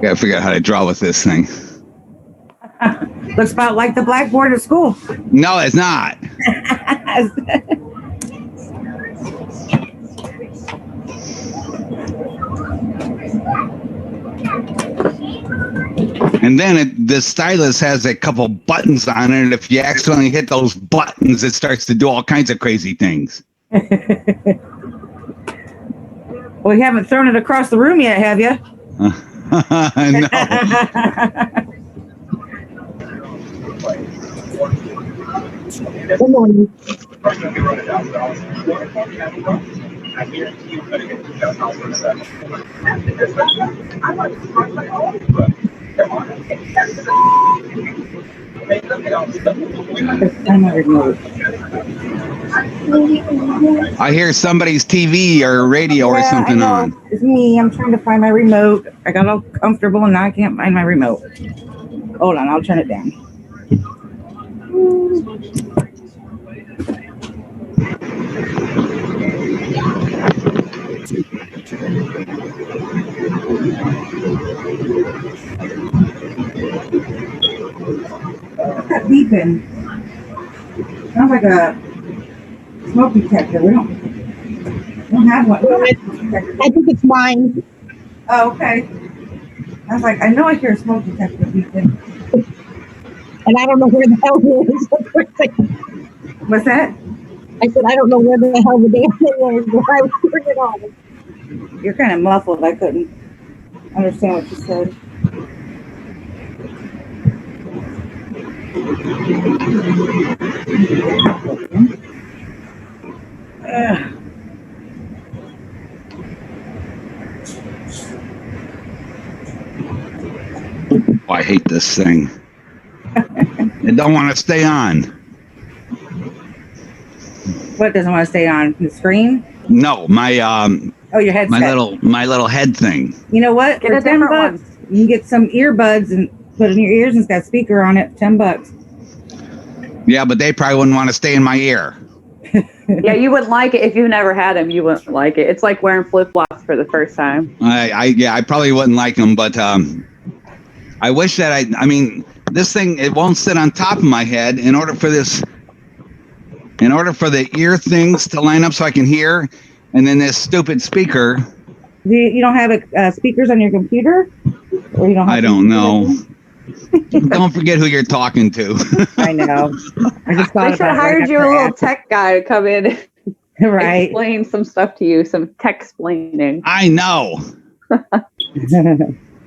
Gotta figure out how to draw with this thing. Looks about like the blackboard at school. No, it's not. And then the stylus has a couple buttons on it. And if you accidentally hit those buttons, it starts to do all kinds of crazy things. Well, you haven't thrown it across the room yet, have you? No. Good morning. I hear somebody's TV or radio or something on. It's me. I'm trying to find my remote. I got all comfortable and now I can't find my remote. Hold on, I'll turn it down. What's that beeping? Sounds like a smoke detector. We don't have one. I think it's mine. Oh, okay. I was like, I know I hear a smoke detector beeping. And I don't know where the hell it is. What's that? I said, I don't know where the hell the damn thing is, but I was turning it on. You're kind of muffled. I couldn't understand what you said. Oh, I hate this thing. It don't want to stay on. What doesn't want to stay on the screen? No, my Oh, your headset. my little head thing. You know what? Get For a different $10, you can get some earbuds and put in your ears and it's got a speaker on it. $10. Yeah, but they probably wouldn't want to stay in my ear. Yeah, you wouldn't like it if you've never had them. You wouldn't like it. It's like wearing flip flops for the first time. I probably wouldn't like them, but I wish that I mean, this thing, it won't sit on top of my head. In order for the ear things to line up so I can hear, and then this stupid speaker. You don't have speakers on your computer? Or you don't have I don't know. Don't forget who you're talking to. I know. I just thought They should have hired you a little tech guy to come in and right. explain some stuff to you, some tech explaining. I know.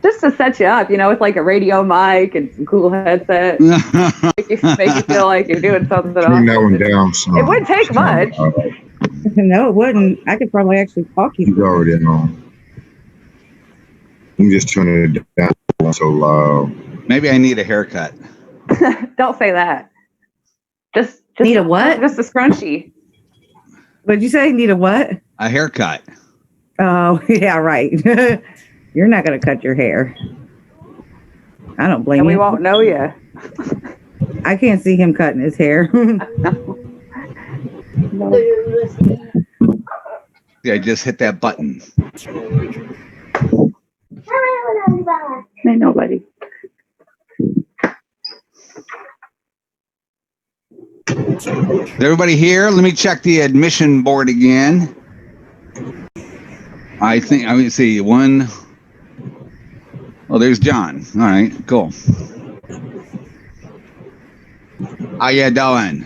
Just to set you up, you know, with like a radio mic and some cool headset. make you feel like you're doing something Turn awesome. that one down. Son. It wouldn't take much. No, it wouldn't. I could probably actually talk you. He's already on. You just turn it down so loud. Maybe I need a haircut. Don't say that. Just Need a what? Just a scrunchie. What'd you say? Need a what? A haircut. Oh, yeah, right. You're not going to cut your hair. I don't blame And you. we won't know you. I can't see him cutting his hair. No. Yeah, I just hit that button. Ain't nobody. Is everybody here? Let me check the admission board again. I think, let me see, one. Oh, there's John. All right, cool. How you doing?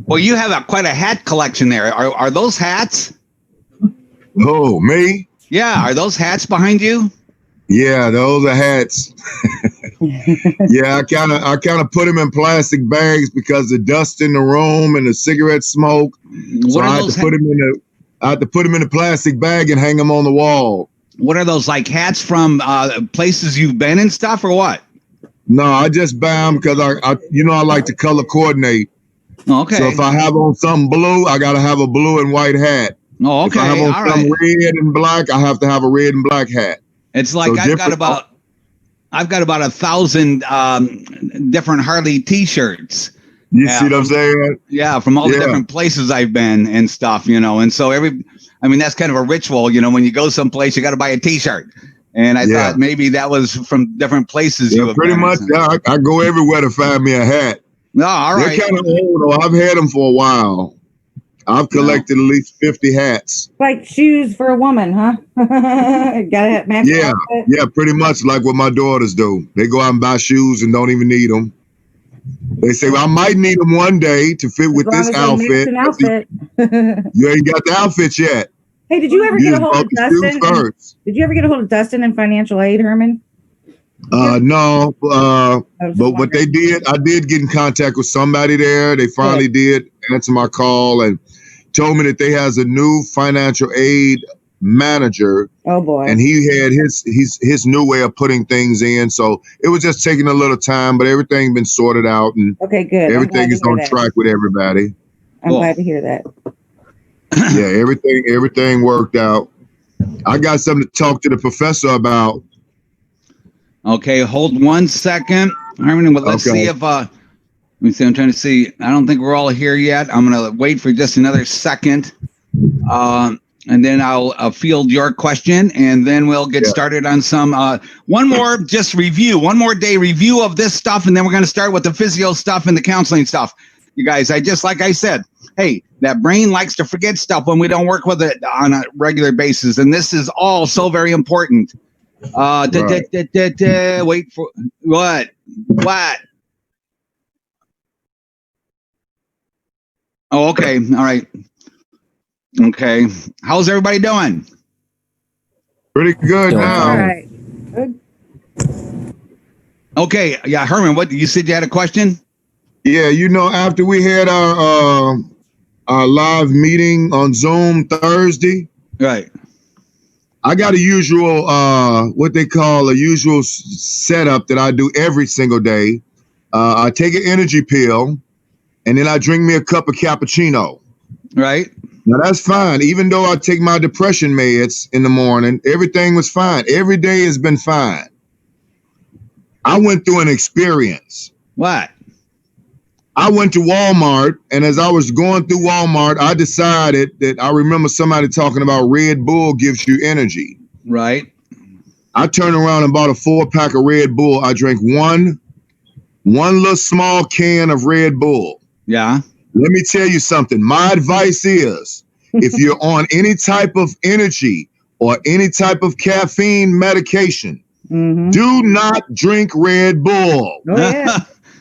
Well, you have quite a hat collection there. Are those hats? Oh, me? Yeah, are those hats behind you? Yeah, those are hats. Yeah, I kind of put them in plastic bags because the dust in the room and the cigarette smoke. So I had to put them in a plastic bag and hang them on the wall. What are those, like hats from places you've been and stuff, or what? No, I just buy them because I like to color coordinate. Okay. So if I have on something blue, I gotta have a blue and white hat. Oh, okay. If I have on something red and black, I have to have a red and black hat. It's like so I've got about 1,000 different Harley T-shirts, You see what I'm saying? Yeah, from all the different places I've been and stuff, and so that's kind of a ritual, when you go someplace, you got to buy a t-shirt. And I thought maybe that was from different places. Yeah, pretty much. Yeah, I go everywhere to find me a hat. No, all right. They're kind of old, though. I've had them for a while. I've collected at least 50 hats. Like shoes for a woman, huh? Got it, man. Yeah, pretty much like what my daughters do. They go out and buy shoes and don't even need them. They say, well, I might need them one day to fit with this outfit. You ain't got the outfit yet. Hey, did you ever get a hold of Dustin? Did you ever get a hold of Dustin in financial aid, Herman? No, but what they did, I did get in contact with somebody there. They finally did answer my call and told me that they has a new financial aid manager. Oh boy! And he had his new way of putting things in. So it was just taking a little time, but everything been sorted out and okay, good. Everything is on track with everybody. I'm glad to hear that. Yeah, everything worked out. I got something to talk to the professor about. Okay, hold 1 second. Herman, let's see if let me see. I'm trying to see. I don't think we're all here yet. I'm gonna wait for just another second. And then I'll field your question, and then we'll get started on some one more day review of this stuff, and then we're going to start with the physio stuff and the counseling stuff. You guys, like I said, hey, that brain likes to forget stuff when we don't work with it on a regular basis, and this is all so very important. Wait for what? Oh, okay, all right. Okay. How's everybody doing? Pretty good now. All right. Good. Okay. Yeah, Herman, what you said you had a question? Yeah, after we had our live meeting on Zoom Thursday. Right. I got a usual what they call a usual setup that I do every single day. I take an energy pill and then I drink me a cup of cappuccino. Right. Now that's fine. Even though I take my depression meds in the morning, everything was fine. Every day has been fine. I went through an experience. What? I went to Walmart, and as I was going through Walmart, I decided that I remember somebody talking about Red Bull gives you energy. Right. I turned around and bought a 4-pack of Red Bull. I drank one little small can of Red Bull. Yeah. Let me tell you something. My advice is if you're on any type of energy or any type of caffeine medication, do not drink Red Bull. Oh,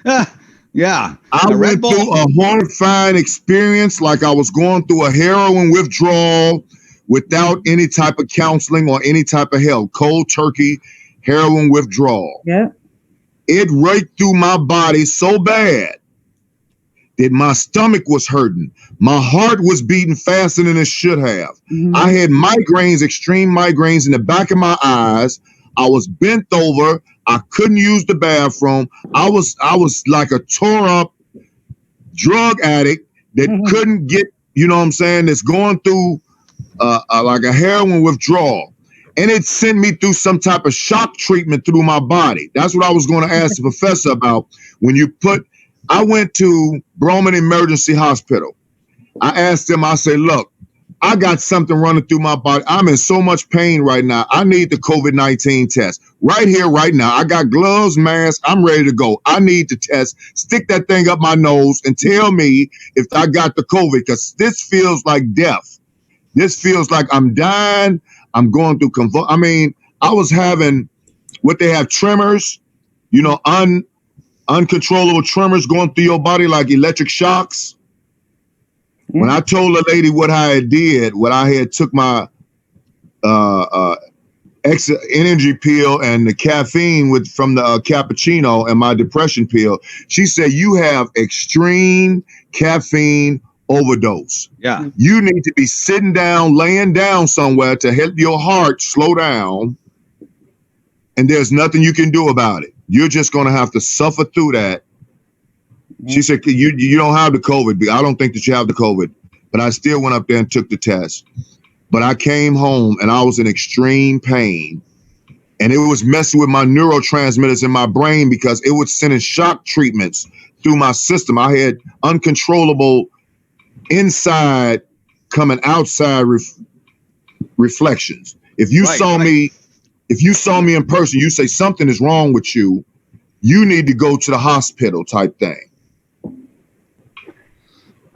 yeah. Yeah. I went through a horrifying experience like I was going through a heroin withdrawal without any type of counseling or any type of help. Cold turkey heroin withdrawal. Yeah. It raked through my body so bad that my stomach was hurting. My heart was beating faster than it should have. I had migraines, extreme migraines in the back of my eyes. I was bent over. I couldn't use the bathroom. I was like a tore up drug addict that couldn't get, that's going through like a heroin withdrawal. And it sent me through some type of shock treatment through my body. That's what I was going to ask the professor about. I went to Broman Emergency Hospital. I asked them, I said, look, I got something running through my body. I'm in so much pain right now. I need the COVID-19 test right here, right now. I got gloves, mask. I'm ready to go. I need the test. Stick that thing up my nose and tell me if I got the COVID, because this feels like death. This feels like I'm dying. I'm going through I was having what they have tremors, uncontrollable tremors going through your body like electric shocks. When I told the lady what I had took my extra energy pill and the caffeine from the cappuccino and my depression pill, she said, you have extreme caffeine overdose. Yeah. You need to be sitting down, laying down somewhere to help your heart slow down. And there's nothing you can do about it. You're just going to have to suffer through that. She said, you don't have the COVID. I don't think that you have the COVID. But I still went up there and took the test. But I came home and I was in extreme pain. And it was messing with my neurotransmitters in my brain because it was sending shock treatments through my system. I had uncontrollable inside coming outside reflections. If you saw me in person, you say something is wrong with you, you need to go to the hospital type thing.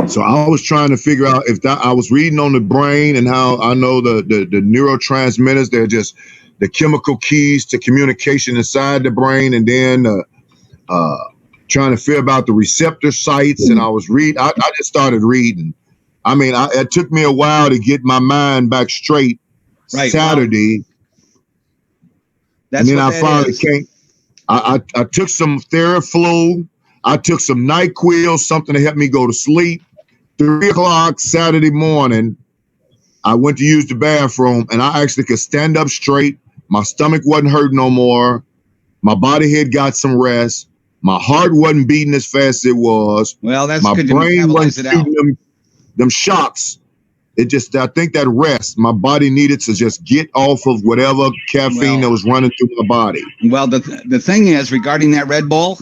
So I was trying to figure out if that, I was reading on the brain and how I know the neurotransmitters, they're just the chemical keys to communication inside the brain, and then trying to figure out the receptor sites. And I was I just started reading. I mean, it took me a while to get my mind back straight. Right, Saturday. Well, and then I finally came. I took some Theraflu. I took some NyQuil, something to help me go to sleep. 3 o'clock Saturday morning, I went to use the bathroom, and I actually could stand up straight. My stomach wasn't hurting no more. My body had got some rest. My heart wasn't beating as fast as it was. Well, that's my good. brain wasn't shooting them shocks. It just, I think that rest, my body needed to just get off of whatever caffeine that was running through my body. Well, the thing is, regarding that Red Bull,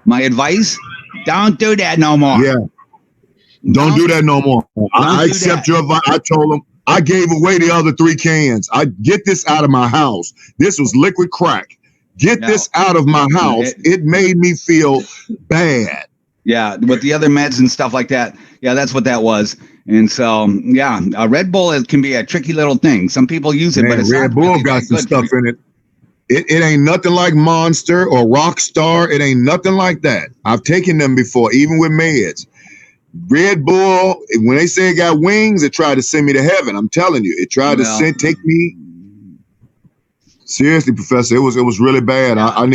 my advice, don't do that no more. Yeah. Don't do that no more. I accept your advice. I told him, I gave away the other 3 cans. I get this out of my house. This was liquid crack. Get this out of my house. It made me feel bad. Yeah, with the other meds and stuff like that. Yeah, that's what that was. And so, yeah, Red Bull can be a tricky little thing. Some people use it, but it's Red Bull really got some stuff in it. It ain't nothing like Monster or Rockstar. It ain't nothing like that. I've taken them before, even with meds. Red Bull, when they say it got wings, it tried to send me to heaven. I'm telling you, it tried to take me. Seriously, Professor, it was really bad. I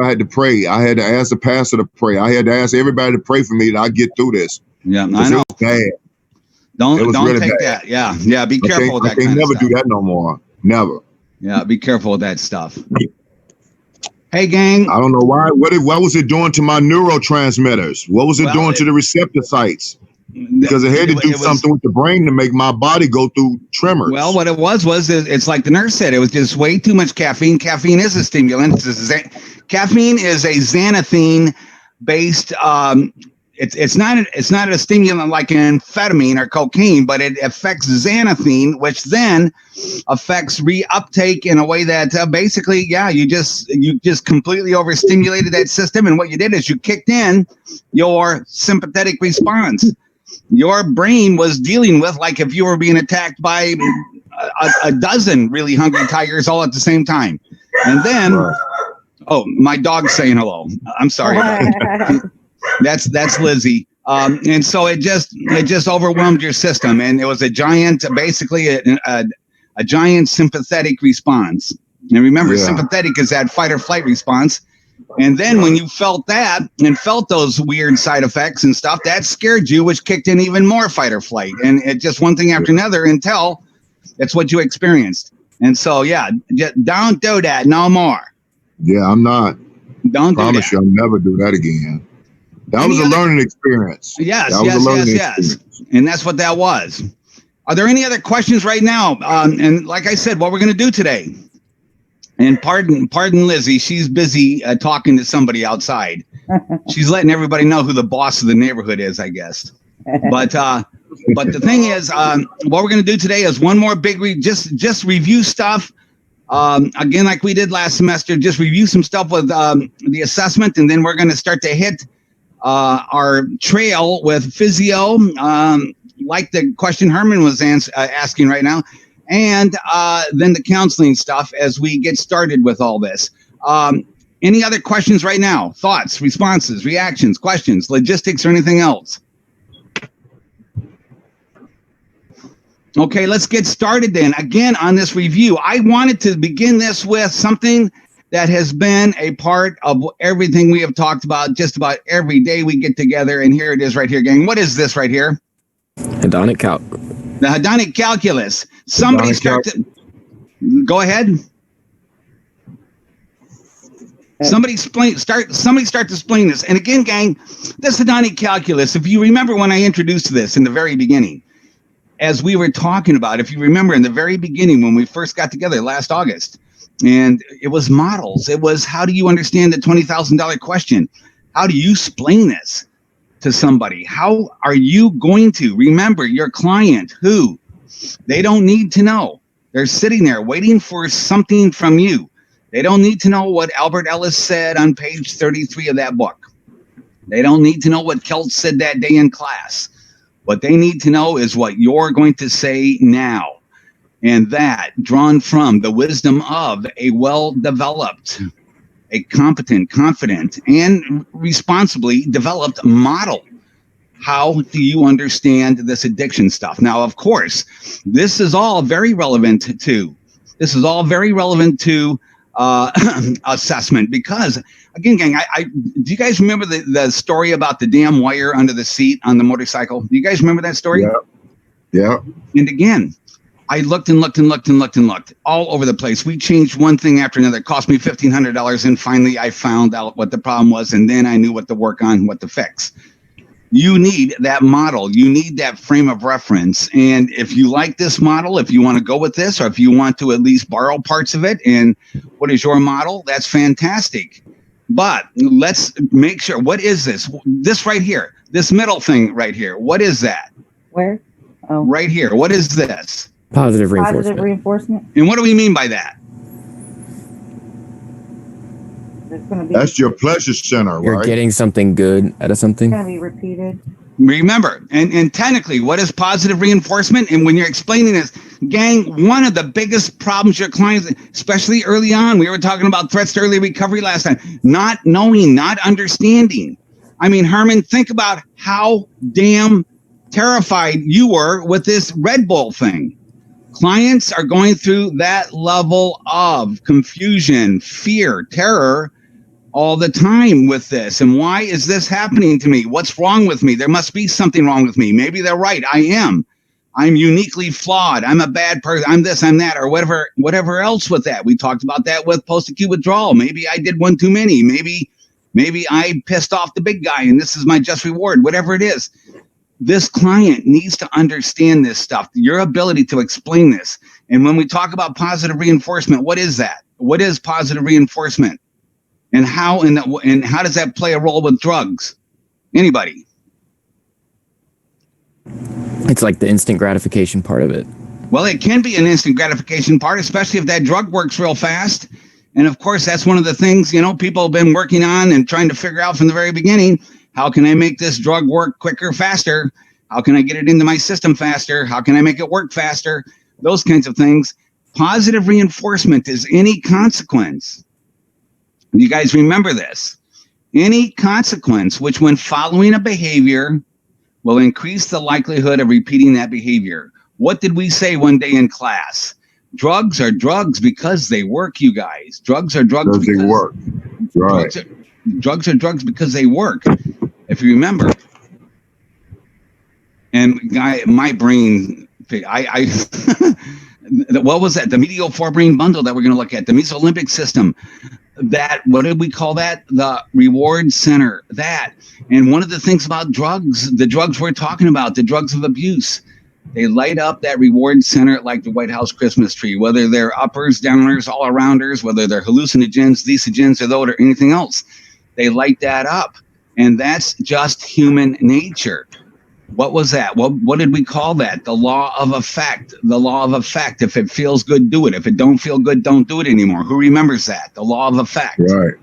had to pray. I had to ask the pastor to pray. I had to ask everybody to pray for me that I get through this. Yeah, I know. It was bad. Don't really take bad. That. Yeah. Be careful with that. I can never do that no more. Never. Yeah, be careful with that stuff. Hey, gang. I don't know why. What was it doing to my neurotransmitters? What was it doing to the receptor sites? Because it had to do something with the brain to make my body go through tremors. Well, what it was it's like the nurse said. It was just way too much caffeine. Caffeine is a stimulant. Caffeine is a xanthine-based. It's not a stimulant like amphetamine or cocaine, but it affects xanthine, which then affects reuptake in a way that basically, you just completely overstimulated that system. And what you did is you kicked in your sympathetic response. Your brain was dealing with like if you were being attacked by a dozen really hungry tigers all at the same time. And then, oh, my dog's saying hello. I'm sorry. That's Lizzie. And so it just overwhelmed your system, and it was a giant, basically a giant sympathetic response. And remember, sympathetic is that fight or flight response. And then when you felt that and felt those weird side effects and stuff, that scared you, which kicked in even more fight or flight. And it just one thing after another until that's what you experienced. And so, just don't do that no more. Yeah, I'm not. Don't do that. Promise you, I'll never do that again. That was a learning experience. Yes. And that's what that was. Are there any other questions right now? And like I said, what we're going to do today, and pardon Lizzie, she's busy talking to somebody outside. She's letting everybody know who the boss of the neighborhood is, I guess. But the thing is, what we're going to do today is one more big just review stuff. Again, like we did last semester, just review some stuff with the assessment, and then we're going to start to hit our trail with physio, like the question Herman was asking right now, and then the counseling stuff as we get started with all this. Any other questions right now? Thoughts, responses, reactions, questions, logistics, or anything else? Okay, let's get started then. Again, on this review, I wanted to begin this with something that has been a part of everything we have talked about just about every day we get together. And here it is right here, gang. What is this right here? Hedonic calc. The hedonic calculus. Somebody go ahead. Somebody start to explain this. And again, gang, this hedonic calculus, if you remember when I introduced this in the very beginning, as we were talking about, if you remember in the very beginning when we first got together last August, and it was models. It was, how do you understand the $20,000 question? How do you explain this to somebody? How are you going to remember your client who they don't need to know? They're sitting there waiting for something from you. They don't need to know what Albert Ellis said on page 33 of that book. They don't need to know what Kelt said that day in class. What they need to know is what you're going to say now. And that drawn from the wisdom of a well-developed, a competent, confident, and responsibly developed model. How do you understand this addiction stuff? Now, of course, this is all very relevant to assessment because, again, gang, do you guys remember the story about the damn wire under the seat on the motorcycle? Do you guys remember that story? Yeah. And again, I looked all over the place. We changed one thing after another. It cost me $1,500, and finally I found out what the problem was, and then I knew what to work on, what to fix. You need that model. You need that frame of reference. And if you like this model, if you want to go with this, or if you want to at least borrow parts of it, and what is your model, that's fantastic. But let's make sure, what is this? This right here, this middle thing right here, what is that? Where? Oh. Right here, what is this? Positive Positive reinforcement. reinforcement. And what do we mean by that? It's going to be. That's your pleasure center, You're right? getting something good out of something. Going to be repeated. Remember, and technically, what is positive reinforcement? And when you're explaining this, gang, one of the biggest problems your clients, especially early on, we were talking about threats to early recovery last time, not knowing, not understanding. I mean, Herman, think about how damn terrified you were with this Red Bull thing. Clients are going through that level of confusion, fear, terror all the time with this. And why is this happening to me? What's wrong with me? There must be something wrong with me. Maybe they're right. I am. I'm uniquely flawed. I'm a bad person. I'm this, I'm that, or whatever else with that. We talked about that with post-acute withdrawal. Maybe I did one too many. Maybe I pissed off the big guy and this is my just reward, whatever it is. This client needs to understand this stuff, your ability to explain this. And when we talk about positive reinforcement, what is that? What is positive reinforcement? And how does that play a role with drugs? Anybody? It's like the instant gratification part of it. Well, it can be an instant gratification part, especially if that drug works real fast. And of course, that's one of the things, people have been working on and trying to figure out from the very beginning. How can I make this drug work quicker, faster? How can I get it into my system faster? How can I make it work faster? Those kinds of things. Positive reinforcement is any consequence. You guys remember this. Any consequence which, when following a behavior, will increase the likelihood of repeating that behavior. What did we say one day in class? Drugs are drugs because they work, you guys. Drugs are drugs because they work. Right. Drugs are drugs because they work. If you remember. And my brain, what was that? The medial forebrain bundle that we're going to look at, the mesolimbic system. That, what did we call that? The reward center. That. And one of the things about drugs, the drugs we're talking about, the drugs of abuse, they light up that reward center like the White House Christmas tree, whether they're uppers, downers, all arounders, whether they're hallucinogens, thesogens, or anything else. They light that up. And that's just human nature. What was that? What did we call that? The law of effect. The law of effect. If it feels good, do it. If it don't feel good, don't do it anymore. Who remembers that? The law of effect. Right.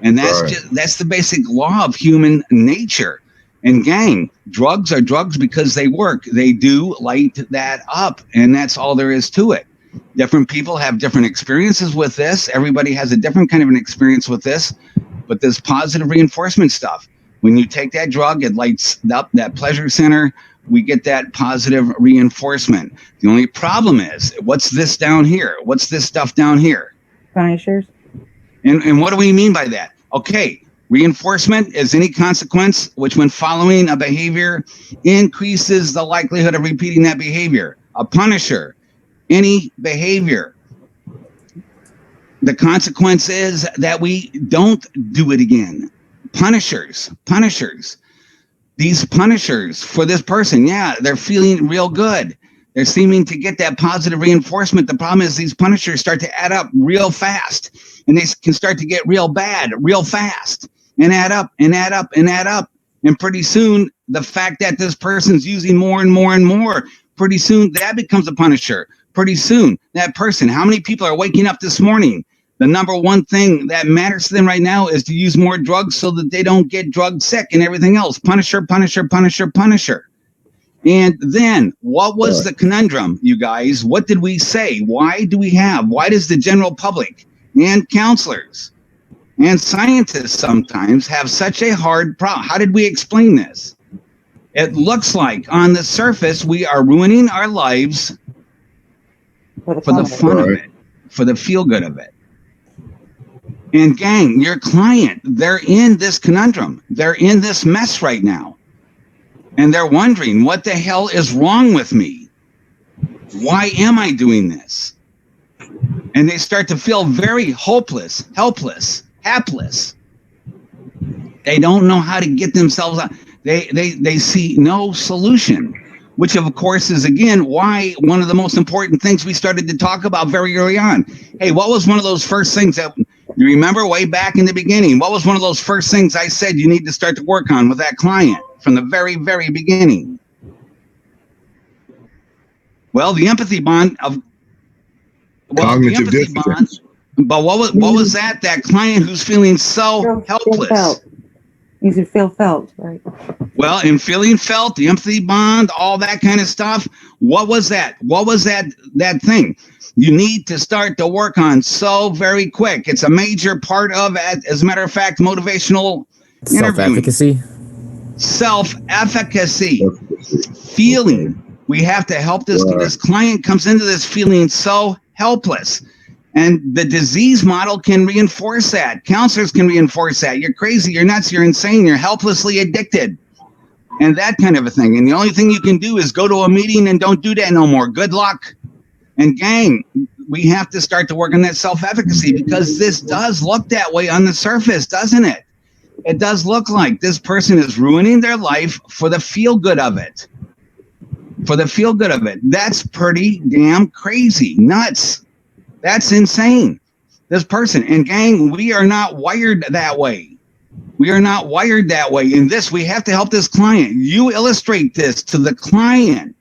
And that's the basic law of human nature. And gang, drugs are drugs because they work. They do light that up. And that's all there is to it. Different people have different experiences with this. Everybody has a different kind of an experience with this. But this positive reinforcement stuff, when you take that drug, it lights up that pleasure center. We get that positive reinforcement. The only problem is, what's this down here? What's this stuff down here? Punishers. And what do we mean by that? Okay, reinforcement is any consequence which, when following a behavior, increases the likelihood of repeating that behavior. A punisher, any behavior. The consequence is that we don't do it again. Punishers. These punishers for this person, they're feeling real good. They're seeming to get that positive reinforcement. The problem is these punishers start to add up real fast, and they can start to get real bad real fast. and add up and add up and add up. And pretty soon, the fact that this person's using more and more and more, pretty soon that becomes a punisher. Pretty soon, that person, how many people are waking up this morning? The number one thing that matters to them right now is to use more drugs so that they don't get drug sick and everything else. Punisher, punisher, punisher, punisher. And then what was the conundrum, you guys? What did we say? Why does the general public and counselors and scientists sometimes have such a hard problem? How did we explain this? It looks like on the surface, we are ruining our lives for the fun of it, for the feel good of it. And gang, your client, they're in this conundrum. They're in this mess right now. And they're wondering, what the hell is wrong with me? Why am I doing this? And they start to feel very hopeless, helpless, hapless. They don't know how to get themselves out. They see no solution, which of course is, again, why one of the most important things we started to talk about very early on. Hey, what was one of those first things that you remember way back in the beginning? What was one of those first things I said you need to start to work on with that client from the very, very beginning? Well, the empathy bond of cognitive dissonance. But what was that? That client who's feeling so helpless. You should feel felt, right? Well, in feeling felt, the empathy bond, all that kind of stuff. What was that? What was that thing you need to start to work on so very quick? It's a major part of, as a matter of fact, motivational self-efficacy. Self-efficacy. Feeling. We have to help this client comes into this feeling so helpless. And the disease model can reinforce that. Counselors can reinforce that. You're crazy, you're nuts, you're insane, you're helplessly addicted. And that kind of a thing. And the only thing you can do is go to a meeting and don't do that no more. Good luck. And gang, we have to start to work on that self-efficacy, because this does look that way on the surface, doesn't it? It does look like this person is ruining their life for the feel good of it. For the feel good of it. That's pretty damn crazy. Nuts. That's insane. This person. And gang, we are not wired that way. We are not wired that way. In this, we have to help this client. You illustrate this to the client.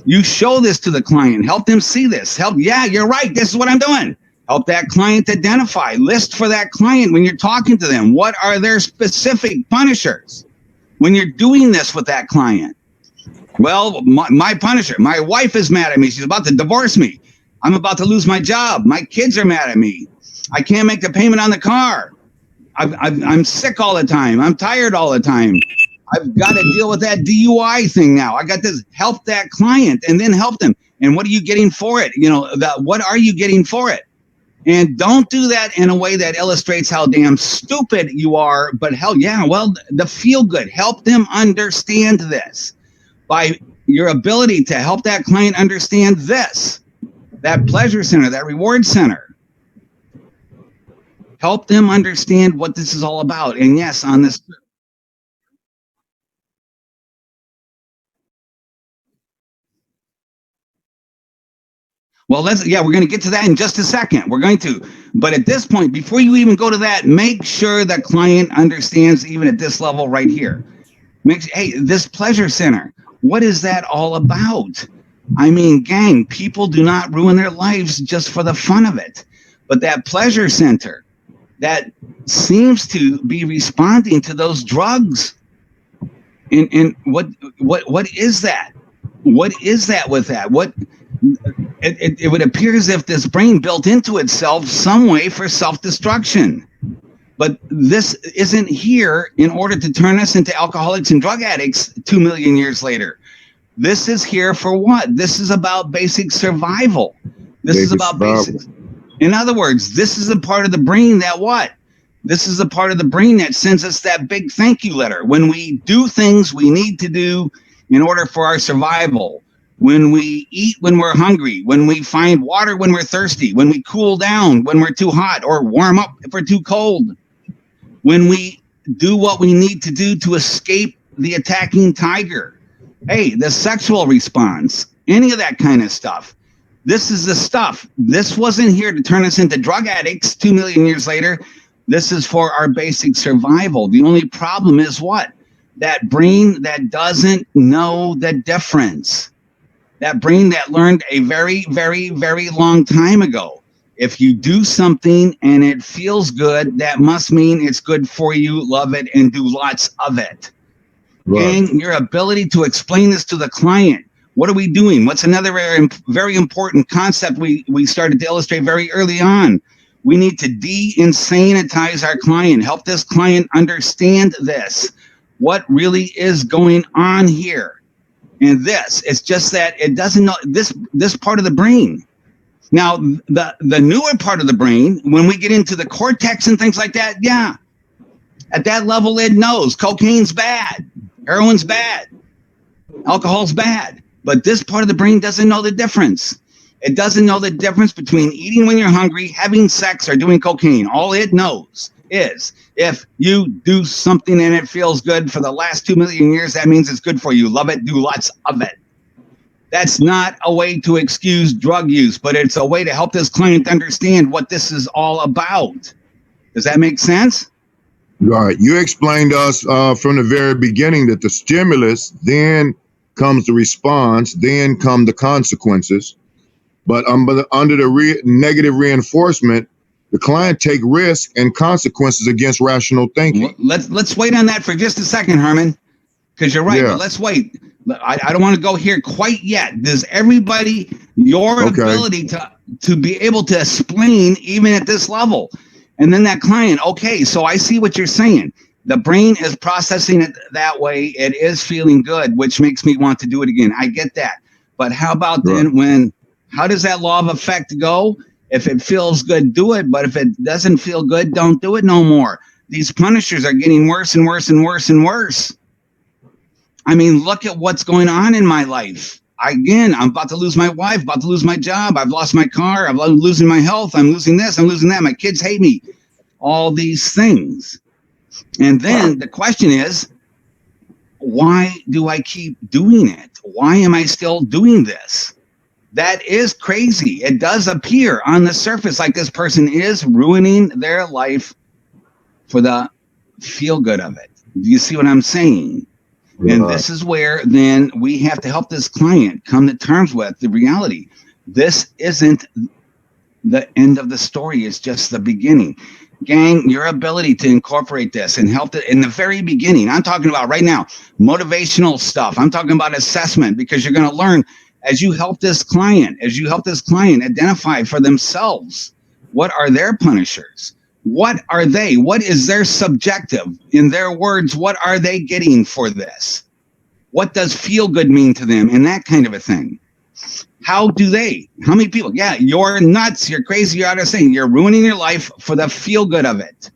You show this to the client. Help them see this. Yeah, you're right. This is what I'm doing. Help that client identify. List for that client when you're talking to them. What are their specific punishers when you're doing this with that client? Well, my punisher, my wife is mad at me. She's about to divorce me. I'm about to lose my job. My kids are mad at me. I can't make the payment on the car. I'm sick all the time. I'm tired all the time. I've got to deal with that DUI thing now. I got this. Help that client and then help them. And what are you getting for it? What are you getting for it? And don't do that in a way that illustrates how damn stupid you are. But hell yeah, well, the feel good. Help them understand this by your ability to help that client understand this. That pleasure center, that reward center. Help them understand what this is all about. And yes, on this. Well, we're going to get to that in just a second. We're going to. But at this point, before you even go to that, make sure the client understands, even at this level right here. Hey, this pleasure center, what is that all about? I mean, gang, people do not ruin their lives just for the fun of it. But that pleasure center that seems to be responding to those drugs. And what is that? What is that with that? It would appear as if this brain built into itself some way for self-destruction. But this isn't here in order to turn us into alcoholics and drug addicts 2 million years later. This is here for what? This is about basic survival. This is about basics. In other words, this is a part of the brain that what? This is a part of the brain that sends us that big thank you letter. When we do things we need to do in order for our survival. When we eat when we're hungry. When we find water when we're thirsty. When we cool down when we're too hot or warm up if we're too cold. When we do what we need to do to escape the attacking tiger. Hey, the sexual response, any of that kind of stuff. This is the stuff. This wasn't here to turn us into drug addicts 2 million years later. This is for our basic survival. The only problem is what? That brain that doesn't know the difference. That brain that learned a very, very, very long time ago. If you do something and it feels good, that must mean it's good for you. Love it and do lots of it. Right. And your ability to explain this to the client. What are we doing? What's another very important concept we started to illustrate very early on? We need to de-insanitize our client, help this client understand this, what really is going on here. And this, it's just that it doesn't know this part of the brain. Now, the newer part of the brain, when we get into the cortex and things like that, yeah, at that level, it knows cocaine's bad, heroin's bad, alcohol's bad. But this part of the brain doesn't know the difference. It doesn't know the difference between eating when you're hungry, having sex, or doing cocaine. All it knows is if you do something and it feels good for the last 2 million years, that means it's good for you. Love it, do lots of it. That's not a way to excuse drug use, but it's a way to help this client understand what this is all about. Does that make sense? Right. You explained to us from the very beginning that the stimulus, then comes the response, then come the consequences. But under the negative reinforcement, the client take risk and consequences against rational thinking. Well, let's wait on that for just a second, Herman, because you're right. Yeah. But let's wait. I don't want to go here quite yet. Does everybody your ability to be able to explain even at this level? And then that client, okay, so I see what you're saying. The brain is processing it that way. It is feeling good, which makes me want to do it again. I get that. But how about then how does that law of effect go? If it feels good, do it. But if it doesn't feel good, don't do it no more. These punishers are getting worse and worse and worse and worse. I mean, look at what's going on in my life. I'm about to lose my wife, about to lose my job. I've lost my car. I'm losing my health. I'm losing this. I'm losing that. My kids hate me. All these things. And then the question is, why do I keep doing it? Why am I still doing this? That is crazy. It does appear on the surface like this person is ruining their life for the feel good of it. Do you see what I'm saying? And this is where then we have to help this client come to terms with the reality. This isn't the end of the story. It's just the beginning. Gang, your ability to incorporate this and help it in the very beginning. I'm talking about right now, motivational stuff. I'm talking about assessment, because you're going to learn as you help this client identify for themselves, what are their punishers? What are they? What is their subjective? In their words, what are they getting for this? What does feel good mean to them? And that kind of a thing. How many people? Yeah, you're nuts. You're crazy. You're out of sync. You're ruining your life for the feel good of it.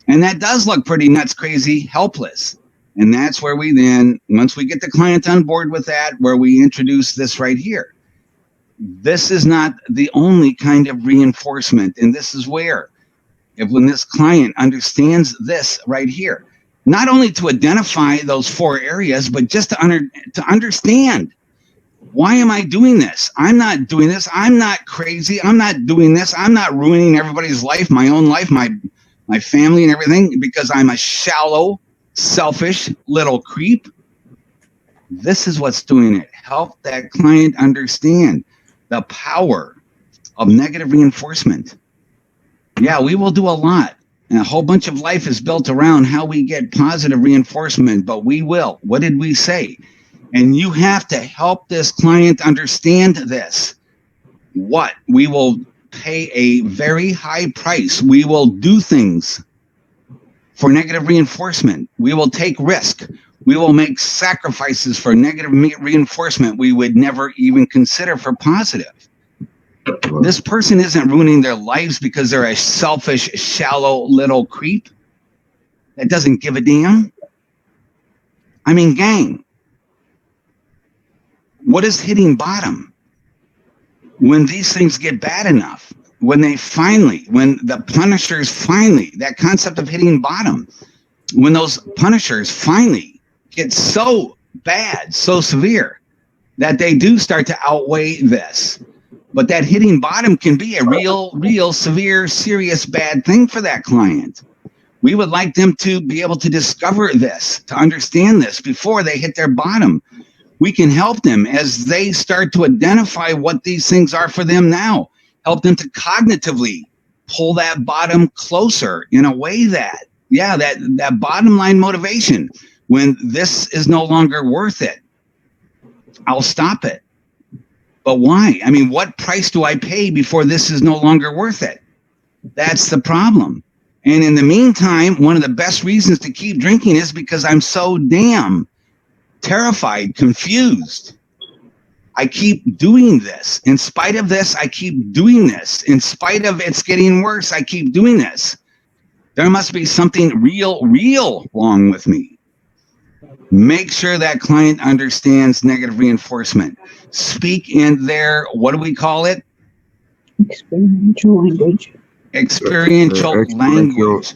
And that does look pretty nuts, crazy, helpless. And that's where we then, once we get the client on board with that, where we introduce this right here. This is not the only kind of reinforcement. And this is where, when this client understands this right here, not only to identify those 4 areas, but just to understand, why am I doing this? I'm not doing this. I'm not crazy. I'm not doing this. I'm not ruining everybody's life, my own life, my family and everything, because I'm a shallow, selfish little creep. This is what's doing it. Help that client understand the power of negative reinforcement. Yeah, we will do a lot. And a whole bunch of life is built around how we get positive reinforcement, but we will. What did we say? And you have to help this client understand this. What? We will pay a very high price. We will do things for negative reinforcement. We will take risk. We will make sacrifices for negative reinforcement we would never even consider for positive. This person isn't ruining their lives because they're a selfish, shallow little creep that doesn't give a damn. I mean, gang, what is hitting bottom? When these things get bad enough, when the punishers finally, that concept of hitting bottom, when those punishers finally get so bad, so severe, that they do start to outweigh this. But that hitting bottom can be a real severe, serious, bad thing for that client. We would like them to be able to discover this, to understand this before they hit their bottom. We can help them as they start to identify what these things are for them now. Help them to cognitively pull that bottom closer in a way that, that bottom line motivation, when this is no longer worth it, I'll stop it. But why? I mean, what price do I pay before this is no longer worth it? That's the problem. And in the meantime, one of the best reasons to keep drinking is because I'm so damn terrified, confused. I keep doing this. In spite of this, I keep doing this. In spite of it's getting worse, I keep doing this. There must be something real wrong with me. Make sure that client understands negative reinforcement. Speak in their, what do we call it? Experiential language. Experiential language.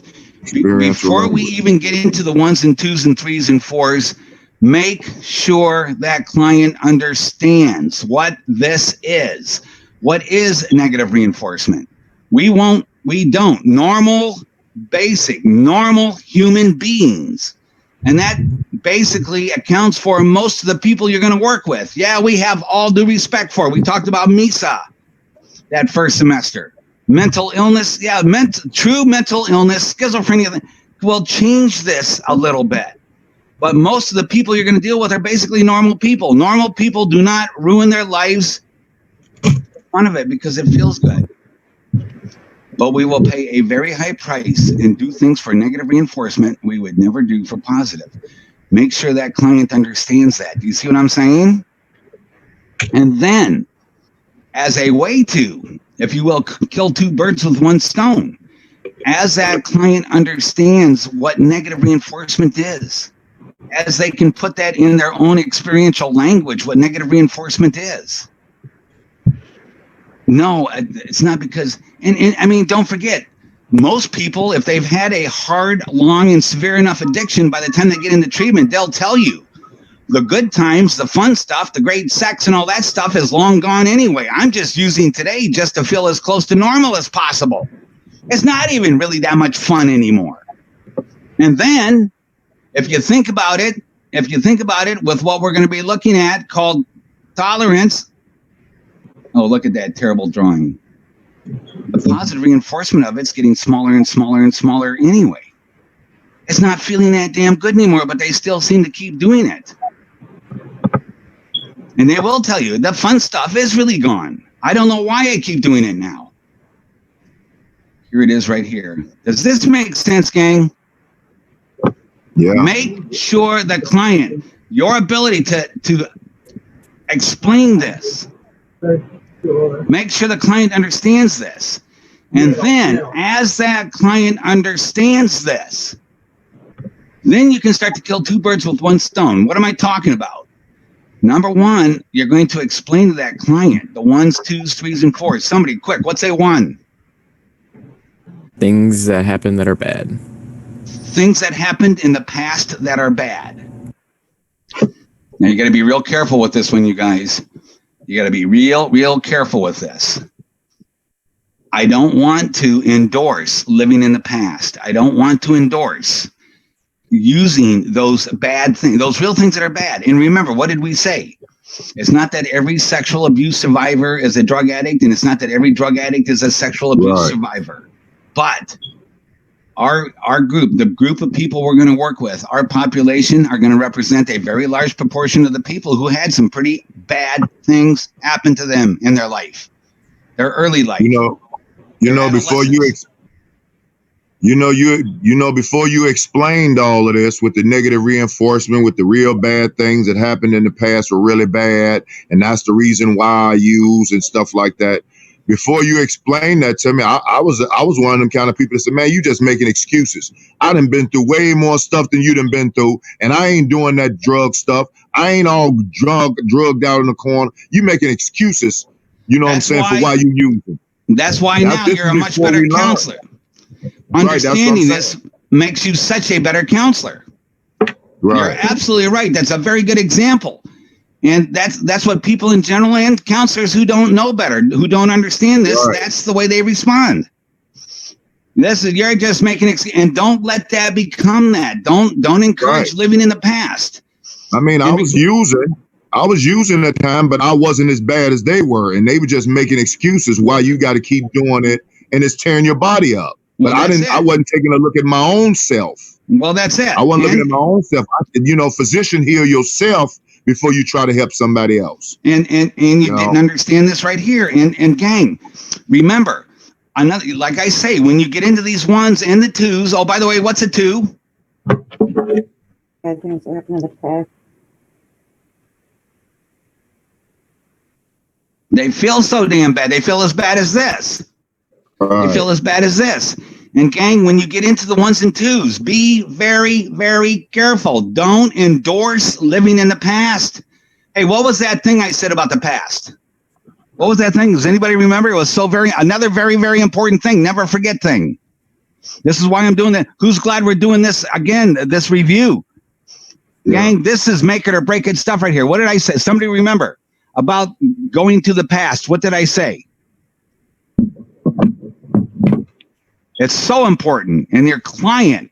Before we even get into the 1s and 2s and 3s and 4s, make sure that client understands what this is. What is negative reinforcement? We don't. Normal, basic, normal human beings. And that basically accounts for most of the people you're going to work with. Yeah, we have all due respect for. We talked about MISA that first semester. Mental illness, true mental illness, schizophrenia. We'll change this a little bit. But most of the people you're going to deal with are basically normal people. Normal people do not ruin their lives for fun of it because it feels good. But we will pay a very high price and do things for negative reinforcement we would never do for positive. Make sure that client understands that. Do you see what I'm saying? And then, as a way to, if you will, kill two birds with one stone, as that client understands what negative reinforcement is, as they can put that in their own experiential language, what negative reinforcement is. No, it's not because, and I mean, don't forget, most people, if they've had a hard, long, and severe enough addiction, by the time they get into treatment, they'll tell you the good times, the fun stuff, the great sex and all that stuff is long gone anyway. I'm just using today just to feel as close to normal as possible. It's not even really that much fun anymore. And then, if you think about it with what we're going to be looking at called tolerance. Oh, look at that terrible drawing. The positive reinforcement of it's getting smaller and smaller and smaller anyway. It's not feeling that damn good anymore, but they still seem to keep doing it. And they will tell you the fun stuff is really gone. I don't know why I keep doing it now. Here it is right here. Does this make sense, gang? Yeah. Make sure the client, your ability to explain this, make sure the client understands this. And then as that client understands this, then you can start to kill two birds with one stone. What am I talking about? Number one, you're going to explain to that client the 1s, 2s, 3s, and 4s. Somebody quick, what's a 1? Things that happen that are bad. Things that happened in the past that are bad. Now you got to be real careful with this one, you guys. You got to be real careful with this. I don't want to endorse living in the past. I don't want to endorse using those bad things, those real things that are bad. And remember, what did we say? It's not that every sexual abuse survivor is a drug addict, and it's not that every drug addict is a sexual abuse survivor. But our group, the group of people we're going to work with, our population are going to represent a very large proportion of the people who had some pretty bad things happen to them in their life, their early life. Before you explained all of this with the negative reinforcement, with the real bad things that happened in the past were really bad, and that's the reason why I use and stuff like that. Before you explain that to me, I was one of them kind of people that said, man, you just making excuses. I done been through way more stuff than you done been through, and I ain't doing that drug stuff. I ain't all drugged out in the corner. You making excuses, you know what I'm saying, for why you use them. That's why now you're a much better counselor. Understanding this makes you such a better counselor. Right. You're absolutely right. That's a very good example. And that's what people in general and counselors who don't know better, who don't understand this, Right. that's the way they respond. You're just making and don't let that become that. Don't encourage Right. living in the past. I mean, I was using at the time, but I wasn't as bad as they were, and they were just making excuses why you got to keep doing it, and it's tearing your body up. But Well, that's I it. wasn't taking a look at my own self. Well, that's it. I wasn't looking at my own self. Physician, heal yourself before you try to help somebody else. And you didn't understand this right here. And gang, remember, another, like I say, when you get into these ones and the twos. Oh, by the way, what's a two? Bad things that happen in the past. They feel so damn bad. They feel as bad as this. They feel as bad as this. And gang, when you get into the ones and twos, be very, very careful. Don't endorse living in the past. Hey, what was that thing I said about the past? What was that thing? Does anybody remember? It was another very, very important thing. Never forget thing. This is why I'm doing that. Who's glad we're doing this again, this review? Yeah. Gang, this is make it or break it stuff right here. What did I say? Somebody remember about going to the past. What did I say? It's so important. And your client,